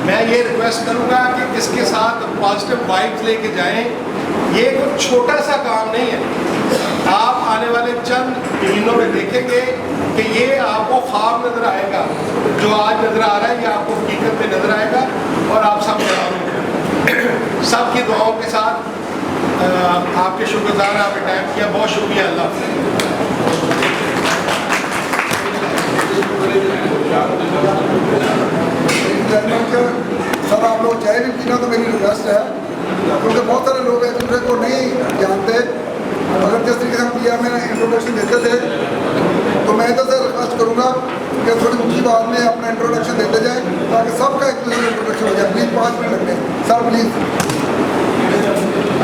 मैं ये रिक्वेस्ट करूँगा कि इसके साथ पॉजिटिव वाइब्स लेके जाएं। ये कोई छोटा सा काम नहीं है। आप आने वाले चंद महीनों में देखेंगे कि ये आपको ख्वाब नज़र आएगा, जो आज नज़र आ रहा है ये आपको हकीकत में नज़र आएगा, और आप सब सबकी दुआओं के साथ आपके शुक्रगुज़ार हैं, आपने टाइम किया, बहुत शुक्रिया। अल्लाह सर आप लोग चाय भी पीना तो मेरी रिक्वेस्ट है, क्योंकि बहुत सारे लोग एक दूसरे को नहीं जानते। अगर जिस तरीके से हम PR में इंट्रोडक्शन देते थे, तो मैं इधर से रिक्वेस्ट करूँगा कि थोड़ी ऊँची बात में अपना इंट्रोडक्शन देते जाएँ, ताकि सबका एक दूसरे का इंट्रोडक्शन हो जाए। प्लीज़ 5 मिनट लगते हैं सर, प्लीज़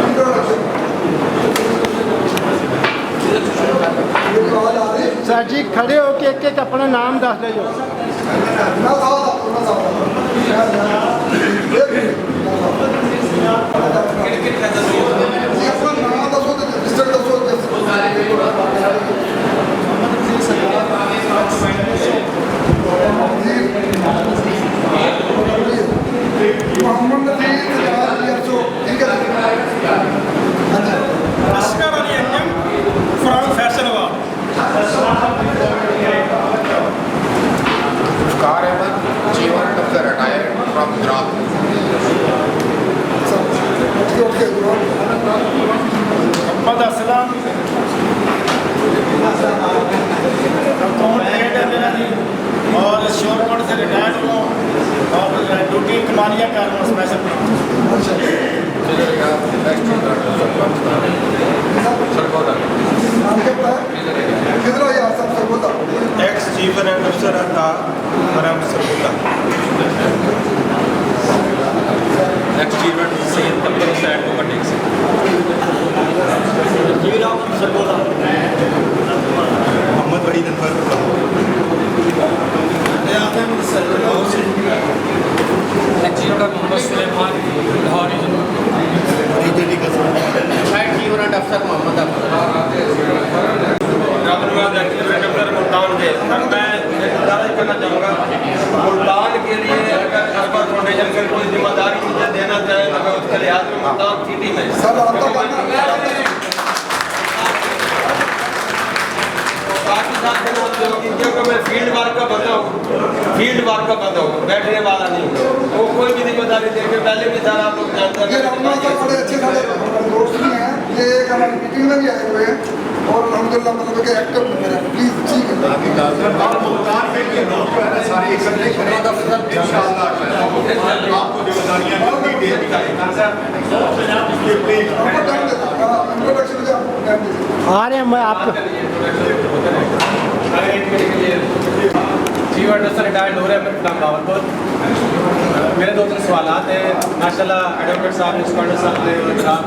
इंट्रोडक्शन। सर जी खड़े होके एक एक अपना नाम दस दो। और श्योरकोट से रिटायर्ड हुआ और ड्यूटी कमानिया कर रहा हूँ स्पेशल। एक्स चीफ एंड अफसर था नेक्स्ट इवेंट सैयद तब्बर हुसैन को कटेक से मोहम्मद वहीद अनवर मोहम्मद सुलेमान लाहौरी अफसर मोहम्मद मुल्तान के सर मैं गुजारिश करना चाहूँगा, मुल्तान के लिए अगर अकबर फाउंडेशन का कोई जिम्मेदारी मुझे देना चाहे तो मैं उसके लिहाज में मुल्तान सिटी में क्योंकि मैं फील्ड वर्क का बंदा हूँ, बैठने वाला नहीं हूँ। वो कोई भी जिम्मेदारी देके पहले भी सारा आप लोग जानते हैं। बड़े अच्छे सारे दोस्त भी हैं, ये एक हमारी मीटिंग में भी आए हुए हैं और अल्हम्दुलिल्लाह मतलब कि एक्टिव बंदे हैं। प्लीज ठीक है आपको जिम्मेदारियाँ आ रहे हैं मैं आपको चीफ एडमिनिस्ट्रेटर रिटायर्ड हो रहे हैं बावरपुर। मेरे 2-3 सवाल हैं। माशाल्लाह एडवोकेट साहब ने सुल्तान साहब ने सुल्तान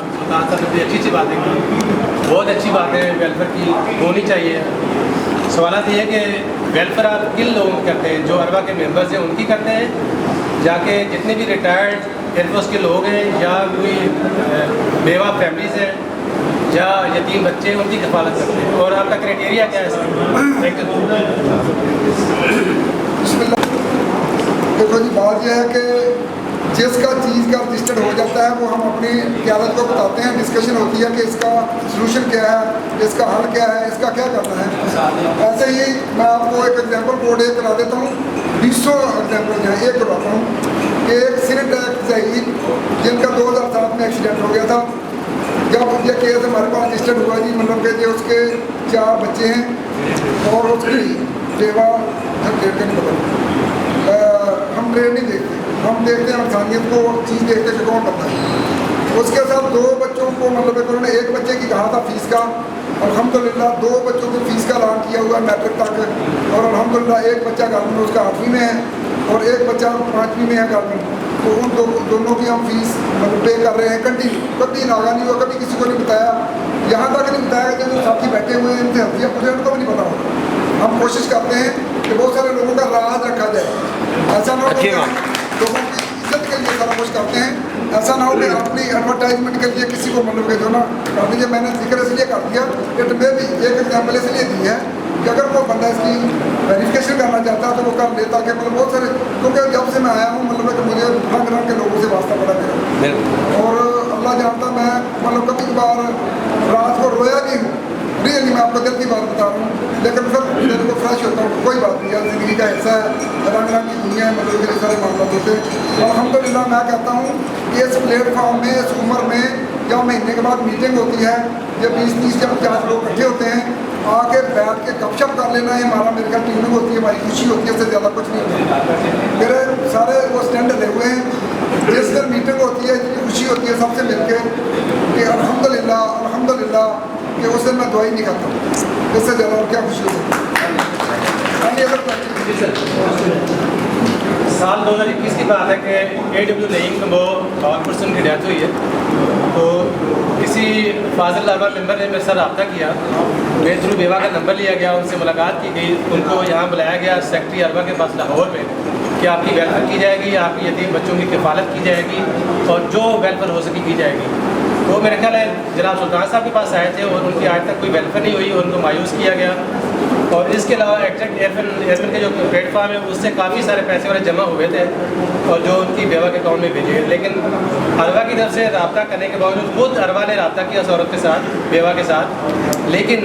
साहब ने अच्छी बातें की, बहुत अच्छी बातें वेलफेयर की होनी चाहिए। सवाल ये है कि वेलफेयर आप किन लोगों की करते हैं? जो अरबा के मेंबर्स हैं उनकी करते हैं, जाके जितने भी रिटायर्ड एयरफोर्स के लोग हैं या कोई बेवा फैमिलीज हैं या यतीम बच्चे उनकी कफालत करते हैं, और आपका क्राइटेरिया क्या है इसका? देखो जी, बात यह है कि जिसका चीज़ का रजिस्टर्ड हो जाता है वो हम अपनी क़यादत को बताते हैं, डिस्कशन होती है कि इसका सलूशन क्या है, इसका हल क्या है, इसका क्या करना है। ऐसे ही मैं आपको एक एग्जांपल कोड एक करा देता हूँ, 200 एग्जाम्पल हैं। एक करवाता हूँ कि एक सीनियर शहीद जिनका 2007 में एक्सीडेंट हो गया था। जब ये केस हमारे पास रजिस्टर्ड हुआ जी, मतलब कि उसके 4 बच्चे हैं और उसकी बेवा डेट का नहीं पता। हम ट्रेड नहीं देखते, हम देखते हैं इंसानियत को, चीज़ देखते हैं कि कौन करता है। उसके साथ 2 बच्चों बच्चों को मतलब कि उन्होंने एक बच्चे की कहा था फीस का, अल्हम्दुलिल्लाह 2 बच्चों की फ़ीस का ऐलान किया हुआ है मैट्रिक तक, और अल्हम्दुलिल्लाह एक बच्चा घर में उसका 8वीं में है और एक बच्चा 5वीं में है घर में। तो उन दोनों की हम फीस मतलब पे कर रहे हैं कंटिन्यू, कभी नागा नहीं हुआ, कभी किसी को नहीं बताया, यहाँ तक नहीं बताया कि जो साथी बैठे हुए हैं इनसे हल्दिया पूछे उनको भी नहीं पता होगा। हम कोशिश करते हैं कि बहुत सारे लोगों का राज रखा जाए, ऐसा ना हो कि लोगों की इज्जत के लिए सारा कुछ करते हैं, ऐसा ना हो कि अपनी एडवर्टाइजमेंट के लिए किसी को मतलब के जो ना कर दीजिए। मैंने जिक्र इसलिए कर दिया कि मैं भी एक एग्जाम्पल इसलिए दी है कि अगर कोई बंदा इसकी वेरिफिकेशन करना चाहता है तो वो कर लेता कि मतलब बहुत सारे, क्योंकि जब से मैं आया हूँ मतलब कि मुझे रंग रंग के लोगों से वास्ता पड़ा मेरा, और अल्लाह जानता मैं मतलब कभी कभार रात को रोया भी हूँ, रियली मैं आपको दिल की बात बता रहा हूँ, लेकिन फिर दिल को फ्रेश होता हूँ, कोई बात नहीं है, ज़िंदगी का हिस्सा है, रंग रंग की दुनिया है, मतलब के सारे मामला होते हैं। और अल्हम्दुलिल्लाह मैं कहता हूँ कि इस प्लेटफॉर्म में इस उम्र में जब महीने के बाद मीटिंग होती है, जब 20-30 जब 50 लोग इकट्ठे होते हैं, आके बैठ के गपशप कर लेना है हमारा मेरे ख्याल ट्यूनिंग होती है, हमारी खुशी होती है, इससे ज़्यादा कुछ नहीं होता। मेरे सारे वो स्टैंड ले हुए हैं, जिस दिन मीटिंग होती है इतनी खुशी होती है सबसे मिलके कि अल्हम्दुलिल्लाह कि उस दिन मैं दवाई नहीं खाता, इससे ज़्यादा और क्या खुशी होती है। साल 2021 की बात है कि AW नईम वो और पर्सन की डेथ हुई है, तो किसी फाजिल अरबा मेंबर ने मेरे साथ रब्ता किया, मेरे थ्रू बेवा का नंबर लिया गया, उनसे मुलाकात की गई, उनको यहाँ बुलाया गया सेक्रेटरी अरबा के पास लाहौर में कि आपकी वेलफेयर की जाएगी, आपकी यतीम बच्चों की किफ़ालत की जाएगी और जो वेलफेयर हो सके की जाएगी। तो मेरे ख्याल है जनाब सुल्तान साहब के पास आए थे और उनकी आज तक कोई वेलफेयर नहीं हुई और उनको मायूस किया गया। और इसके अलावा एक्टेक्ट एयरफिन के जो प्लेटफॉर्म है उससे काफ़ी सारे पैसे वाले जमा हुए थे और जो उनकी बेवा के अकाउंट में भेजे, लेकिन अरवा की तरफ से रब्ता करने के बावजूद खुद अरवा ने रब्ता किया उस औरत के साथ, बेवा के साथ, लेकिन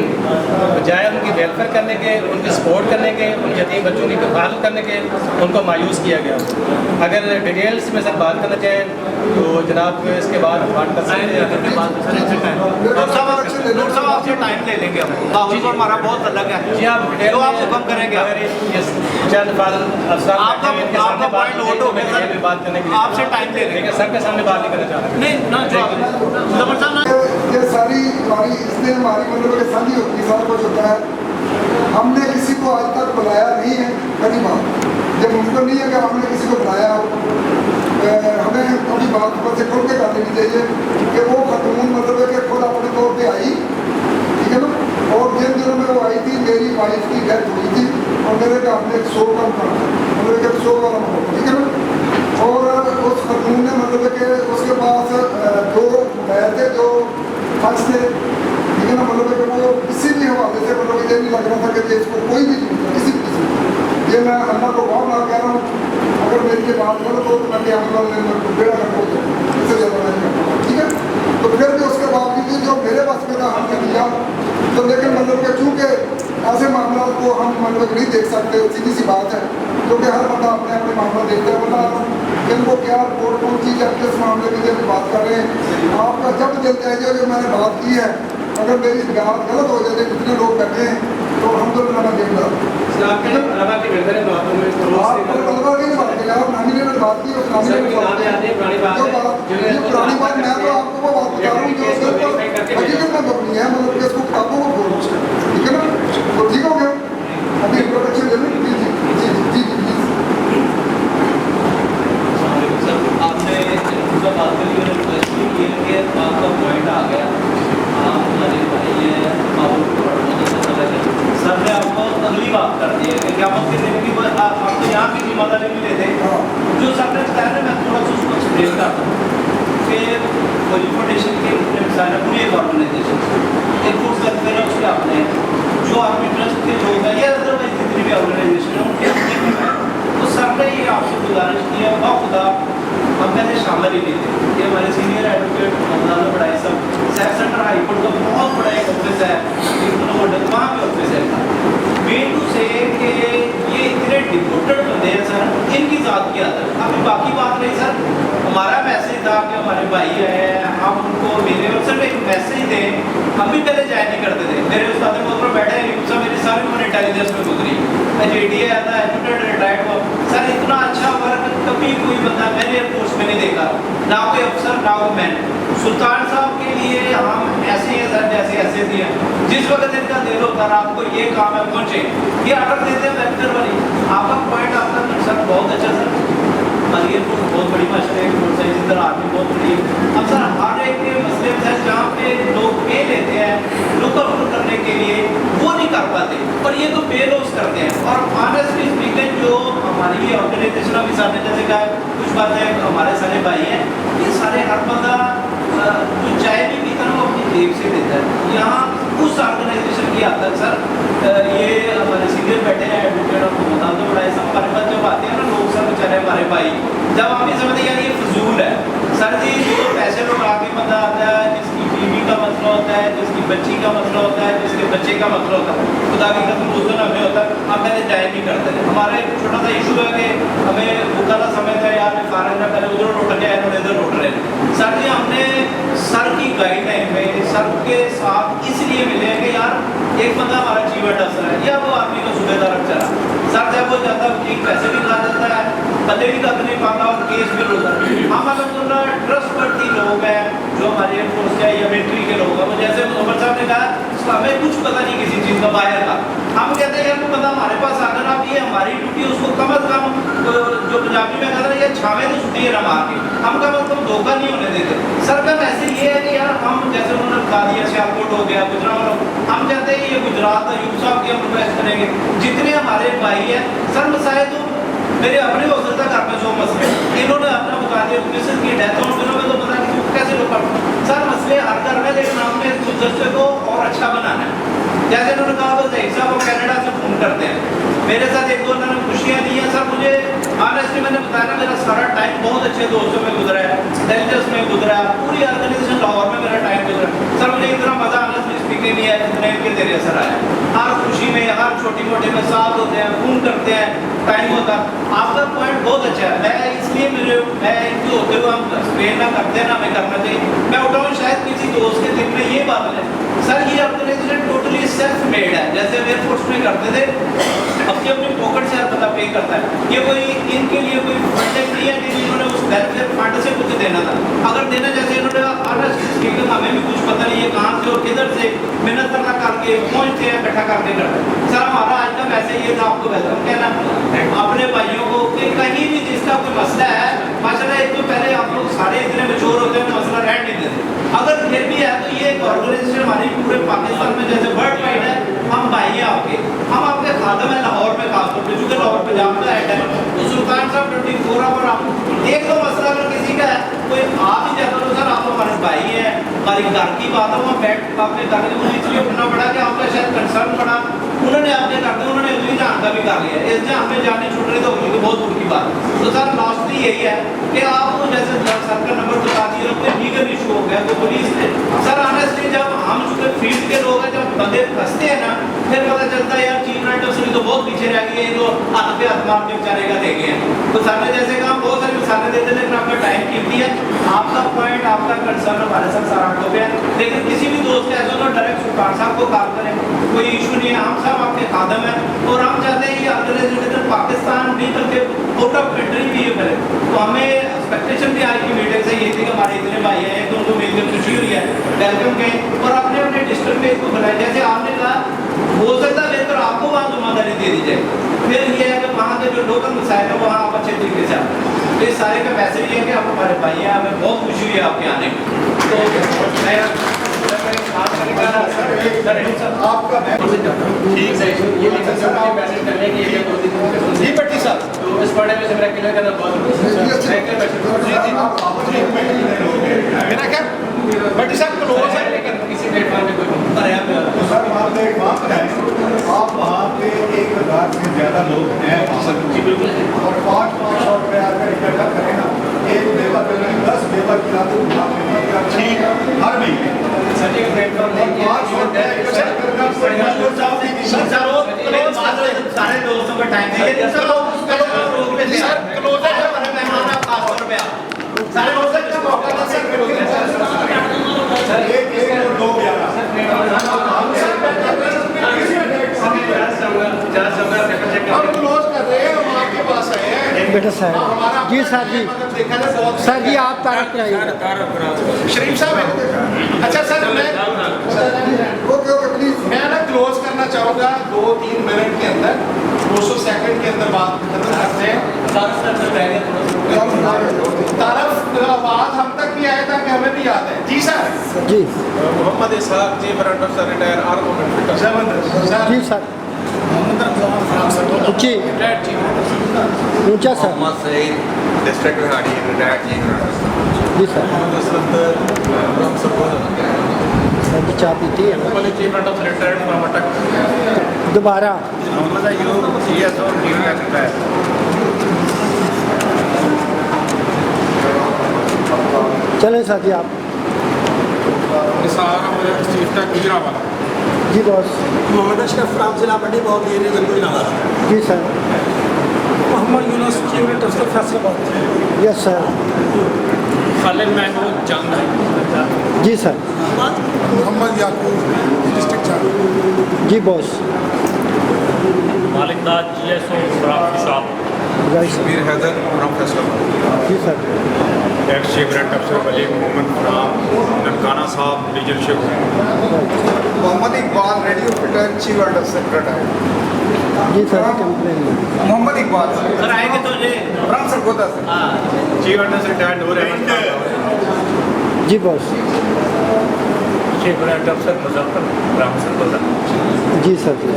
बजाय उनकी वेलफेयर करने के, उनकी सपोर्ट करने के, उन यतीम बच्चों की किफ़ालत करने के, उनको मायूस किया गया। अगर डिटेल्स में सर बात करना चाहें तो जनाब इसके बाद बात कर सकते हैं। आपसे टाइम ले लेंगे हम, हमारा बहुत अलग है जी, आप तो आप हुक्म करेंगे। अगर चंद आपका पॉइंट नोट हो गया सर, बात करने के लिए आपसे टाइम ले लेंगे, सर के सामने बात नहीं करना चाह रहे नहीं ना ये सारी हमारी इसलिए हमारी मतलब कि साझी होती है, सारा कुछ होता है। हमने किसी को आज तक बुलाया नहीं है, पहली बात जब मुमकिन नहीं है कि हमने किसी को बुलाया, हमें अपनी बात पर से खुल के कर लेनी चाहिए कि वो खतून मतलब कि खुद अपने तौर पर आई, ठीक है ना, और जिन दिनों में वो आई थी मेरी वाइफ की डेथ हुई थी और मेरे घर में एक 100 का मतलब कि 100 वाला माहौल, ठीक है ना, और उस खतून ने मतलब कि उसके पास 2 बैल थे जो हज थे, ठीक है ना, मतलब कि वो किसी भी हवाले से मतलब ये नहीं लग रहा था कि इसको कोई भी किसी ये मैं अल्लाह को बहुत ना कह रहा हूँ, अगर मेरी ये बात गलत हो तो मैं क्या बेड़ा कर दो, इससे ज़्यादा नहीं करता, ठीक है। तो फिर भी उसके बावजूद जो मेरे बस में था हमने किया, तो लेकिन मतलब कि चूँकि ऐसे मामला को हम मतलब नहीं देख सकते, सीधी सी बात है, क्योंकि हर बंदा अपने अपने मामला देखता है, बता इनको क्या रिपोर्ट पहुँची जब किस मामले की जब बात कर रहे हैं, आपका जब दिल चाहिए जो मैंने बात की है, अगर मेरी बात गलत हो जाए जितने लोग बैठे हैं तो अल्हम्दुलिल्लाह मैं देख रहा हूँ। आपके अरबा की बेहतर है बातों में तो अल्लाह की नहीं बात की, आप नामी ने बात की, उस नामी ने बात की, पुरानी बात जो पुरानी बात मैं तो आपको वो बात बता रहा हूँ जो उसके ऊपर हकीकत में बनी है, मतलब कि इसको किताबों को बोलो, ठीक है ना, तो ठीक हो गया। अभी इंट्रोडक्शन दे दें, जी जी जी जी जी आपने बात करी और रिक्वेस्ट भी की है कि आपका पॉइंट आ गया, आप हमारे भाई है सर ने आपको अगली बात कर दी है कि क्या आपके दिन की आप तो यहाँ की जिम्मेदारी भी लेते जो सर ने बताया मैं थोड़ा सा उसको एक्सप्लेन करता हूँ कि फौजी फाउंडेशन के मिसाल पूरी एक ऑर्गेनाइजेशन एक फूड वेलफेयर है उसके अपने जो आर्मी ट्रस्ट के लोग हैं या अदरवाइज जितनी भी ऑर्गेनाइजेशन है उनके अपने भी हैं, तो सर ने ये आपसे गुजारिश की है खुदा हम पहले शामिल ही नहीं थे। ये हमारे सीनियर एडवोकेट मौलाना बड़ाई साहब सैफ सेंटर हाई कोर्ट का बहुत बड़ा एक ऑफिस है, वहाँ पे ऑफिस है मेन टू से कि ये इतने डिपोटेड बंदे हैं सर, इनकी ज़ात की आदत। अभी बाकी बात नहीं सर, हमारा मैसेज था कि हमारे भाई हैं, हम उनको मेरे और सिर्फ एक मैसेज दें, हम भी पहले जाया नहीं करते थे। मेरे उस्ताद मोहतरम बैठे हैं, मेरी सारी उम्र इंटेलिजेंस में गुजरी, JDA आता है, एडवोकेट रिटायर्ड हुआ सर, इतना अच्छा वर्क कभी कोई बंदा मैंने एयरफोर्स में नहीं देखा, ना कोई अफसर ना कोई मैन। सुल्तान साहब के लिए हम ऐसे ही हैं सर जैसे ऐसे ही हैं। जिस वक्त इनका दिल होता है आपको ये काम है पहुँचे, ये ऑर्डर देते हैं वेक्टर वाली। आपका पॉइंट आपका कंसर्न बहुत अच्छा सर। ये बहुत बड़ी मशहूर है, रोड साइड इधर आदमी बहुत बड़ी है। अब सर हर एक के मसले है जहाँ पे लोग पे लेते हैं लुकआउट करने के लिए, वो नहीं कर पाते और ये तो पे लॉस करते हैं। और ऑनेस्टली स्पीकिंग जो हमारी ये ऑर्गेनाइजेशन अभी सामने जैसे कहा कुछ बातें हमारे सारे भाई हैं, ये सारे हर बंदा जो चाय भी पीता है वो अपनी जेब से देता है। यहाँ उस ऑर्गेनाइजेशन की हद तक सर ये हमारे सीनियर बैठे हैं एडवोकेट आपको बता दो बड़ा सब हमारे पास जब आते हैं ना लोग सब बेचारे हमारे भाई जब हम भी समझते यार ये फजूल है सर जी, जो पैसे लोग आके बंदा आता है जिसकी बीवी का मसला होता है, जिसकी बच्ची का मसला होता है, जिसके बच्चे का मसला होता है, खुदा की कसम उस दिन हमें होता है हम पहले जाए नहीं करते। हमारा एक छोटा सा इशू है कि हमें भूखा सा समय था यार मैं फारग ना पहले उधर लौट के आए इधर लौट रहे हैं। सर जी हमने सर की गाइडलाइन में सर के साथ इसलिए मिले हैं कि यार एक बंदा हमारा जीवन अफसर है या वो आदमी का सूबेदार अफसर है सर, जब वो जाता है ठीक पैसे भी खा जाता है, बंदे भी कद नहीं पाता और केस भी होता है। हम अलहमदुल्ला ट्रस्टवर्दी लोग हैं जो हमारे एयरफोर्स के या मिलिट्री के लोग हैं। वो जैसे उमर साहब ने कहा हमें कुछ पता नहीं किसी चीज़ का बाहर का, हम कहते हैं यार वो बंदा हमारे पास आकर आप ये हमारी ड्यूटी उसको कम अज़ कम जो पंजाबी में कहते हैं ये छावे तो छुट्टी है ना मार के, हम कम अज़ कम धोखा नहीं होने देते। सर का मैसेज ये है कि यार हम जैसे उन्होंने बता दिया सियालकोट हो गया गुजरात, हम चाहते हैं ये गुजरात यूब साहब की हम रिक्वेस्ट करेंगे जितने हमारे भाई हैं सर मसाए तो मेरे अपने हो सकता घर में 100 मसले इन्होंने अपना बता दिया मिसल की डेथ होने दिनों में तो पता नहीं कैसे लोग सर मसले हर घर में, लेकिन हमने इस गुजरते को और अच्छा बनाना है। जैसे उन्होंने कहा तो जहीर साहब वो कनाडा से फ़ोन करते हैं मेरे साथ एक दो उन्होंने खुशियाँ दी हैं सर। मुझे ऑनेस्टली मैंने बताया ना मेरा सारा टाइम बहुत अच्छे दोस्तों में गुजरा है, डेल्टस में गुजरा है, पूरी ऑर्गेनाइजेशन लाहौर में मेरा टाइम गुजरा सर। मुझे इतना मज़ा ऑनेस्टली स्पीकिंग नहीं है जितने इनके तेरे असर आया। हर खुशी में हर छोटी मोटी में साथ होते हैं, फ़ोन करते हैं, टाइम होता है। आपका पॉइंट बहुत अच्छा है, मैं इसलिए मैं इनके होते हुए हम एक्सप्लेन ना करते हैं ना हमें करना चाहिए। मैं उठाऊँ शायद किसी दोस्त के दिल में ये बात है सर ये ऑर्गेनाइजेशन टोटली सेल्फ मेड है। जैसे एयरफोर्स में करते थे अपनी अपनी पॉकेट से हर बंदा पे करता है, ये कोई इनके लिए कोई फंडिंग नहीं है कि इन्होंने उस वेलफेयर फंड से कुछ देना था। अगर देना जैसे इन्होंने हमें भी कुछ पता नहीं है कहाँ से और किधर से मेहनत करना करके पहुँचते हैं इकट्ठा करके करते हैं। सर हमारा आज का मैसेज ये था आपको वेलकम कहना अपने भाइयों को कि कहीं भी जिसका कोई मसला है माशाल्लाह एक तो पहले आप लोग सारे इतने मशहूर होते हैं मसला रहने नहीं देते, अगर फिर भी है तो ये एक ऑर्गेनाइजेशन हमारी पूरे पाकिस्तान में जैसे वर्ल्ड वाइड है हम भाई हैं आपके, हम आपके खादम हैं लाहौर में खासतौर पर चूँकि लाहौर पंजाब का हेड है तो सुल्तान साहब 24 आवर आप एक दो मसला अगर किसी का है कोई आ भी जाता तो सर आप हमारे भाई हैं, हमारी घर की बात है वहाँ बैठ आपने कर दी। मुझे इसलिए उठना पड़ा कि आपका शायद कंसर्न पड़ा, उन्होंने आपने कर दिया, उन्होंने अगली जान का भी कर लिया, इस जहाँ हमें जाने छूट रही तो अगली तो बहुत दूर की बात। तो सर लास्टली यही है कि आपको जैसे सर का नंबर बता दिया कोई लीगल इशू हो गया तो पुलिस ने सर ऑनेस्टली जब हम चूँकि फील्ड के लोग हैं जब बंदे फंसते हैं ना फिर पता चलता है यार चीफ मिनट से तो बहुत पीछे रह गए तो हाथ पे हाथ मार के बेचारे का देखे हैं। तो सर ने जैसे कहा बहुत सारी मिसालें देते थे लेकिन आपका टाइम कीमती है, आपका पॉइंट आपका कंसर्न हमारे साथ सारा हो गया। लेकिन किसी भी दोस्त के ऐसा तो डायरेक्ट सुल्तान साहब को कॉल करें, कोई इशू नहीं है, हम सब आपके खादम हैं और हम चाहते हैं कि ऑर्गेनाइजेशन पाकिस्तान नहीं बल्कि आउट ऑफ कंट्री भी ये करे। तो हमें एक्सपेक्टेशन भी आज की मीटिंग से ये थी कि हमारे इतने भाई हैं तो उनको मिलकर खुशी हुई है वेलकम कहें और अपने अपने डिस्ट्रिक्ट में इसको बनाए। जैसे आपने कहा हो सकता है बेहतर आपको वहाँ जिम्मेदारी दे दी जाए, फिर ये है कि वहाँ के जो लोकल मसाइल है वहाँ आप अच्छे तरीके से आए। तो इस सारे का मैसेज ये है कि आप हमारे भाई हैं, हमें बहुत खुशी हुई है आपके आने की। तो मैं आपका ठीक है ये मैसेज करने की जी भट्टी साहब तो इस पढ़ने में से मेरा क्लियर करना बहुत मेरा क्या भट्टी साहब क्लोज है लेकिन किसी प्लेटफॉर्म में कोई सर आपने एक बात बताएं आप वहाँ पे 1000 से ज़्यादा लोग हैं जी बिल्कुल और 500 रुपये आकर इकट्ठा करें ना एक लेबर 10 लेबर की ठीक हर महीने सर एक प्लेटफॉर्म सारे दोस्तों का टाइम है बेटा साहब जी सर जी देखा जाए बहुत सर जी आप तारक कराइए। शरीफ साहब है। अच्छा सर मैं ओके प्लीज। मैं ना क्लोज करना चाहूँगा 2-3 मिनट के अंदर, 200 सेकंड के अंदर बात खत्म करते हैं। तारफ आवाज हम तक भी आया था कि हमें भी याद है। जी सर। जी Mohammad Ishaq chief front officer retire arm officer. जबरदस्त सर। जी सर जी ऊंचा सर डिस्ट्रिक्ट रिहाड़ी रिटायर्ड चीफ जी सर। सर जी चाय पीती है ना? Chief front officer retired from Attock. दोबारा Mohammad Ayub CSO chief secretary चलें सर जी आप। निसार अहमद चीफ टेक गुजरावाला जी बॉस। मोहम्मद अशरफ फ्राम जिला मंडी बहुत जी sir. Mohammad Younis chief officer Faisalabad. Yes sir. Khalid Mahmood Jang. जी सर। मोहम्मद याकूब डिस्ट्रिक्ट चार। जी boss. Malik Dad GSO from shop. Right sir. Mir Haider from Faisalabad जी सर। एक्स चीफ रेंट अफसर Wali Mohammad from Nankana Sahib region ship Mohammad Iqbal radio fitter chief under secretary जी सर कंप्लेन में। मोहम्मद इकबाल सर आएंगे तो ये फ्रॉम सरगोदा हाँ चीफ अंडर रिटायर्ड हो रहे हैं जी boss. Chief front officer Muzaffar from Sargodha. जी सर जी।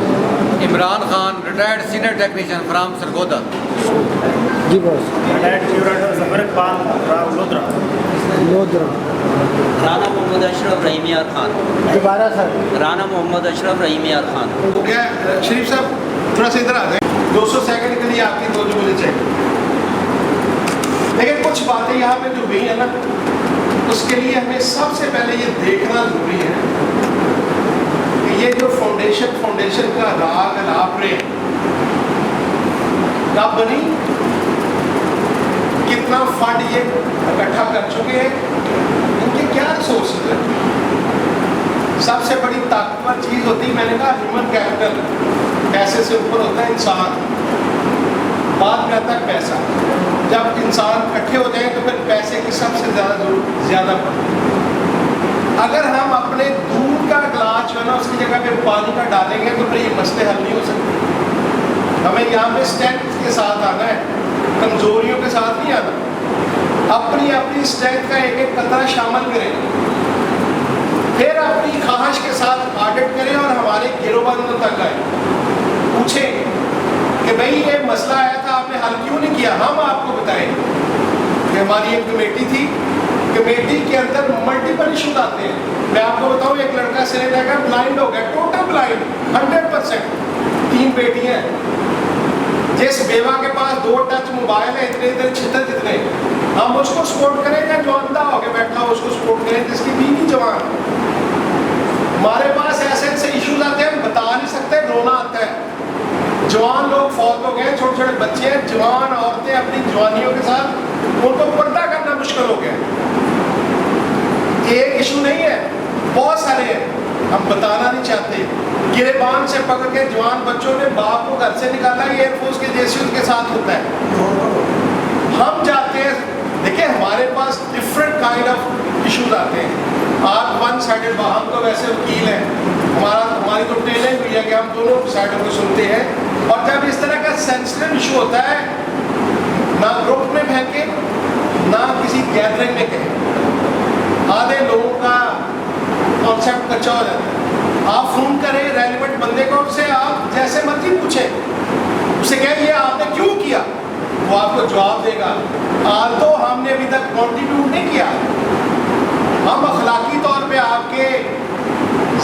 Imran Khan retired senior technician from Sargodha. जी बॉस। लोधरा। राना मोहम्मद अशरफ रहीम यार खान। दोबारा सर। राना मोहम्मद अशरफ रहीम यार खान। हो गया शरीफ साहब थोड़ा सा इधर आ जाए। 200 सेकंड के लिए आपकी दो जो मुझे चाहिए। लेकिन कुछ बातें यहाँ पे जो हुई है ना, उसके लिए हमें सबसे पहले ये देखना जरूरी है कि ये जो फाउंडेशन का राग अलाप रहे कब बनी, कितना फंड ये इकट्ठा कर चुके हैं, इनके क्या रिसोर्सेज हैं। सबसे बड़ी ताकतवर चीज होती है, मैंने कहा ह्यूमन कैपिटल, पैसे से ऊपर होता है इंसान, बाद में आता है पैसा। जब इंसान इकट्ठे हो जाएं तो फिर पैसे की सबसे ज़्यादा पड़ती है। अगर हम अपने दूध का गिलास जो है ना उसकी जगह पे पानी का डालेंगे तो फिर ये मसले हल नहीं हो सकते। हमें यहाँ पे स्ट्रेंथ के साथ आना है, कमजोरियों के साथ नहीं आना। अपनी स्ट्रेंथ का एक एक कतरा शामिल करें, फिर अपनी ख्वाहिश के साथ ऑडिट करें और हमारे गिरोबंदों तक आए, पूछें कि भाई ये मसला आया था आपने हल क्यों नहीं किया। हम आपको बताएंगे कि हमारी एक कमेटी थी, कमेटी के अंदर मल्टीपल इशूज आते हैं। मैं आपको बताऊं एक लड़का सिलेंडर का ब्लाइंड हो गया, टोटल ब्लाइंड 100%, 3 बेटियां, जिस बेवा के पास 2 टच मोबाइल है, इतने छितर जितने, हम उसको सपोर्ट करें या जो अंधा होकर बैठा हो उसको सपोर्ट करें जिसकी बीवी जवान। हमारे पास ऐसे इशूज आते हैं हम बता नहीं सकते, रोना आता है। जवान लोग फौत हो गए, छोटे छोटे बच्चे हैं, जवान औरतें अपनी जवानियों के साथ उनको पर्दा करना मुश्किल हो गया। एक इशू नहीं है, बहुत सारे हैं, हम बताना नहीं चाहते। गिरेबान से पकड़ के जवान बच्चों ने बाप को घर से निकाला, ये एयरफोर्स के जेसीओ के साथ होता है। हम जाते हैं, देखिए हमारे पास डिफरेंट काइंड ऑफ इशूज आते हैं। आप वन साइडेड, हम तो वैसे वकील हैं, हमारी तो ट्रेनिंग हुई है कि हम दोनों साइडों को सुनते हैं। और जब इस तरह का सेंसिटिव इशू होता है, ना ग्रुप में फेंके ना किसी गैदरिंग में कहें, आधे लोगों का कॉन्सेप्ट कच्चा हो जाता है। आप फोन करें रेलिवेंट बंदे को, उससे आप जैसे मर्जी पूछें, उसे कहें ये आपने क्यों किया, वो आपको जवाब देगा। तो हमने अभी तक कॉन्ट्रीब्यूट नहीं किया, हम अखलाकी तौर पे आपके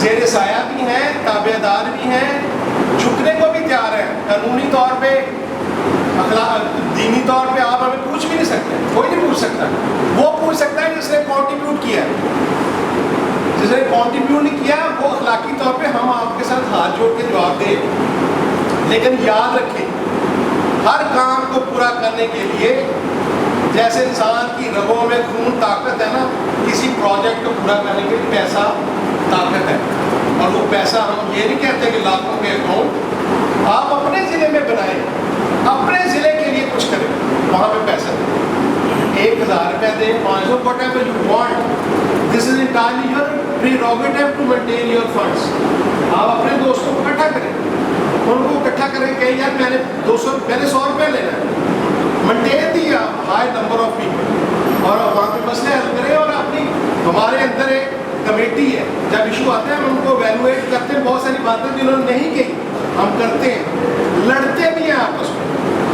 ज़ेरे साया भी हैं, ताबेदार भी हैं, झुकने को भी तैयार हैं। कानूनी तौर पे, दीनी तौर पे आप हमें पूछ भी नहीं सकते, कोई नहीं पूछ सकता। वो पूछ सकता है जिसने कॉन्ट्रीब्यूट किया, जिसने कॉन्ट्रीब्यूट नहीं किया वो अखलाकी तौर पे हम आपके साथ हाथ जोड़ के जवाब दें। लेकिन याद रखें, हर काम को पूरा करने के लिए जैसे इंसान की रगों में खून ताकत है ना, किसी प्रोजेक्ट को पूरा करने के लिए पैसा ताकत है। और वो पैसा हम ये नहीं कहते कि लाखों के अकाउंट आप अपने ज़िले में बनाएं, अपने ज़िले के लिए कुछ करें, वहाँ पे पैसा दें। एक दें 500 whatever you want, this is entirely your prerogative to maintain your funds. आप अपने दोस्तों को इकट्ठा करें, उनको इकट्ठा करें कि यार मैंने 100 रुपये लेना है, maintain the high number of people और वहाँ पे मसले हल करें। और अपनी हमारे अंदर एक कमेटी है, जब इशू आता है हम उनको वैल्यूएट करते हैं, बहुत सारी बातें जिन्होंने नहीं कही हम करते हैं, लड़ते भी हैं आपस में,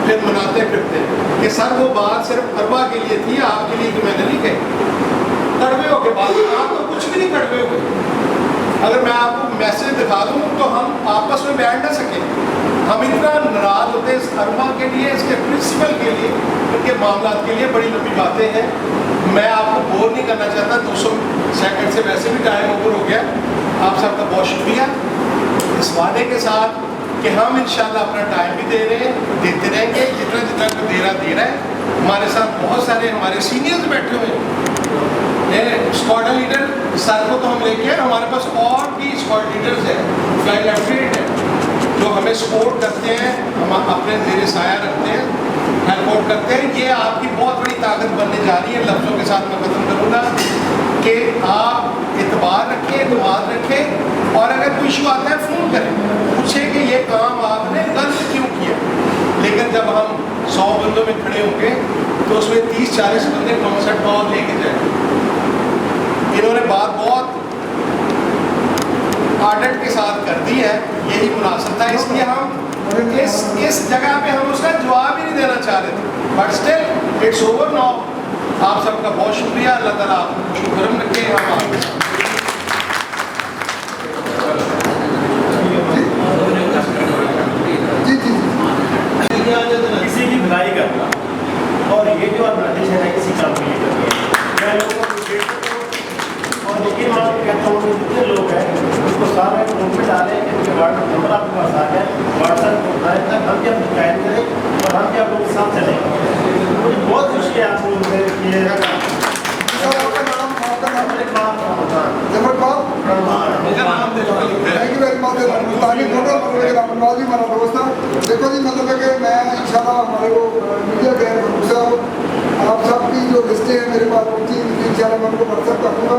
फिर मनाते फिरते हैं कि सर वो बात सिर्फ अरबा के लिए थी, आपके लिए तो मैंने नहीं कही। कड़वे हो के बाद आप तो कुछ भी नहीं कड़वे हो। अगर मैं आपको मैसेज दिखा दूँ तो हम आपस में बैठ ना सकें। हम इतना नाराज होते हैं इस अरबा के लिए, इसके प्रिंसिपल के लिए, इनके मामला के लिए। बड़ी लंबी बातें हैं, मैं आपको बोर नहीं करना चाहता। 200 सेकंड से वैसे भी टाइम ओवर हो गया। आप सबका बहुत शुक्रिया इस वादे के साथ कि हम इंशाल्लाह अपना टाइम भी दे रहे हैं, देते रहेंगे, जितना जितना को दे रहा है। हमारे साथ बहुत सारे हमारे सीनियर्स बैठे हुए हैं, स्क्वाड लीडर सर को तो हम लेके आए, हमारे पास और भी स्क्वाड लीडर्स हैं, फ्लाइट लेफ्टिनेंट हैं जो हमें सपोर्ट करते हैं, हम अपने ज़ेरे साया रखते हैं, हेल्प आउट करते हैं। ये आपकी बहुत बड़ी ताकत बनने जा रही है। लफ्ज़ों के साथ मैं खत्म करूँगा कि आप इतबार रखें, एतमाद रखें, और अगर कोई इशू आता है फ़ोन करें, पूछें कि ये काम आपने गलत क्यों किया। लेकिन जब हम 100 बंदों में खड़े होंगे तो उसमें 30-40 बंदे कॉन्सर्ट और लेके जाएंगे। इन्होंने बात बहुत आर्डर के साथ कर दी है, यही मुनासिब था, इसलिए हम इस जगह पे हम उसका जवाब ही नहीं देना चाह रहे थे। But still it's over now. आप सबका बहुत शुक्रिया, अल्लाह ताला आपको शुक्रम रखे। हम आपके साथ किसी की भलाई करना, और ये जो ऑर्गेनाइजेशन है किसी काम के लिए करनी है। मैं लोगों को और यकीन मान के कहता हूँ जितने लोग हैं उसको सारे ग्रुप में डालें कि उनके व्हाट्सएप नंबर आपके पास आ गया, व्हाट्सएप को उठाएं तक हम क्या गाइड करें और हम क्या लोगों के साथ चलें। मुझे बहुत खुशी है आप लोगों से कि देखो जी, मतलब है कि मैं इंशाल्लाह हमारे को मीडिया के आप सबकी जो लिस्टें हैं मेरे पास पहुँची, इंशाल्लाह मैं उनको व्हाट्सएप करूँगा।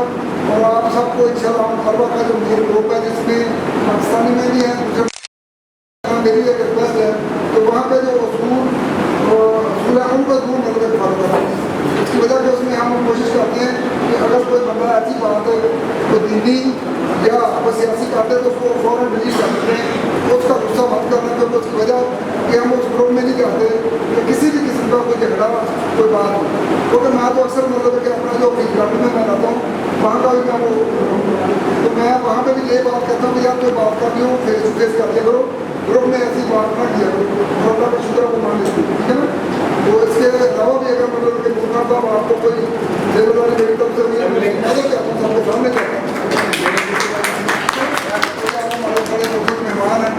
और आप सबको इंशाल्लाह हम अरबा का जो मेरे ग्रुप है जिसमें पाकिस्तानी में भी हैं, मेरी एक रिक्वेस्ट है तो वहाँ पे जो असूल है उनको दूर मतलब फॉलो करना। इसकी वजह से उसमें हम कोशिश करते हैं कि अगर कोई बंदा ऐसी बात है तो दीनी या कोई सियासी करते हैं तो उसको फ़ौरन रिलीज कर देते हैं, तो उसका गुस्सा मत करना, क्योंकि उसकी वजह कि हम उस ग्रुप में नहीं करते कि किसी भी किस्म का कोई झगड़ा कोई बात हो। क्योंकि मैं तो अक्सर मतलब कि अपना जो गार्डन में मैं रहता हूँ वहाँ का भी मैं वो, तो मैं वहाँ पर भी यही बात कहता हूँ कि यार कोई बात करनी हो फेस टू फेस कर लिया करो, ग्रुप में ऐसी बात ना किया करो, और अल्लाह का शुक्र को मान लेते, ठीक है ना। तो इसके अलावा भी अगर मतलब कि मुस्तान साहब आपको कोई जिम्मेदारी मेरी तरफ से नहीं है, मैं मदद चाहता हूँ, सबके सामने चाहता हूँ। हमारे बड़े बुजुर्ग मेहमान हैं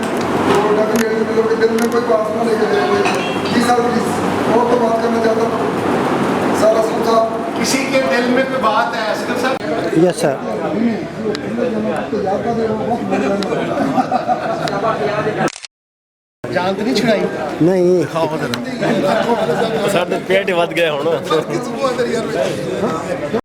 तो डेफिनेटली मतलब कि दिल में कोई बात ना लेके जाएंगे। जी सर प्लीज़ और तो बात करना चाहता हूँ सारा साहब। किसी के दिल में कोई बात है असगर साहब? Yes sir. जान तो नहीं छुड़ाई? नहीं ਸਾਡੇ ਪੇਟ ਵੱਧ ਗਏ ਹੁਣ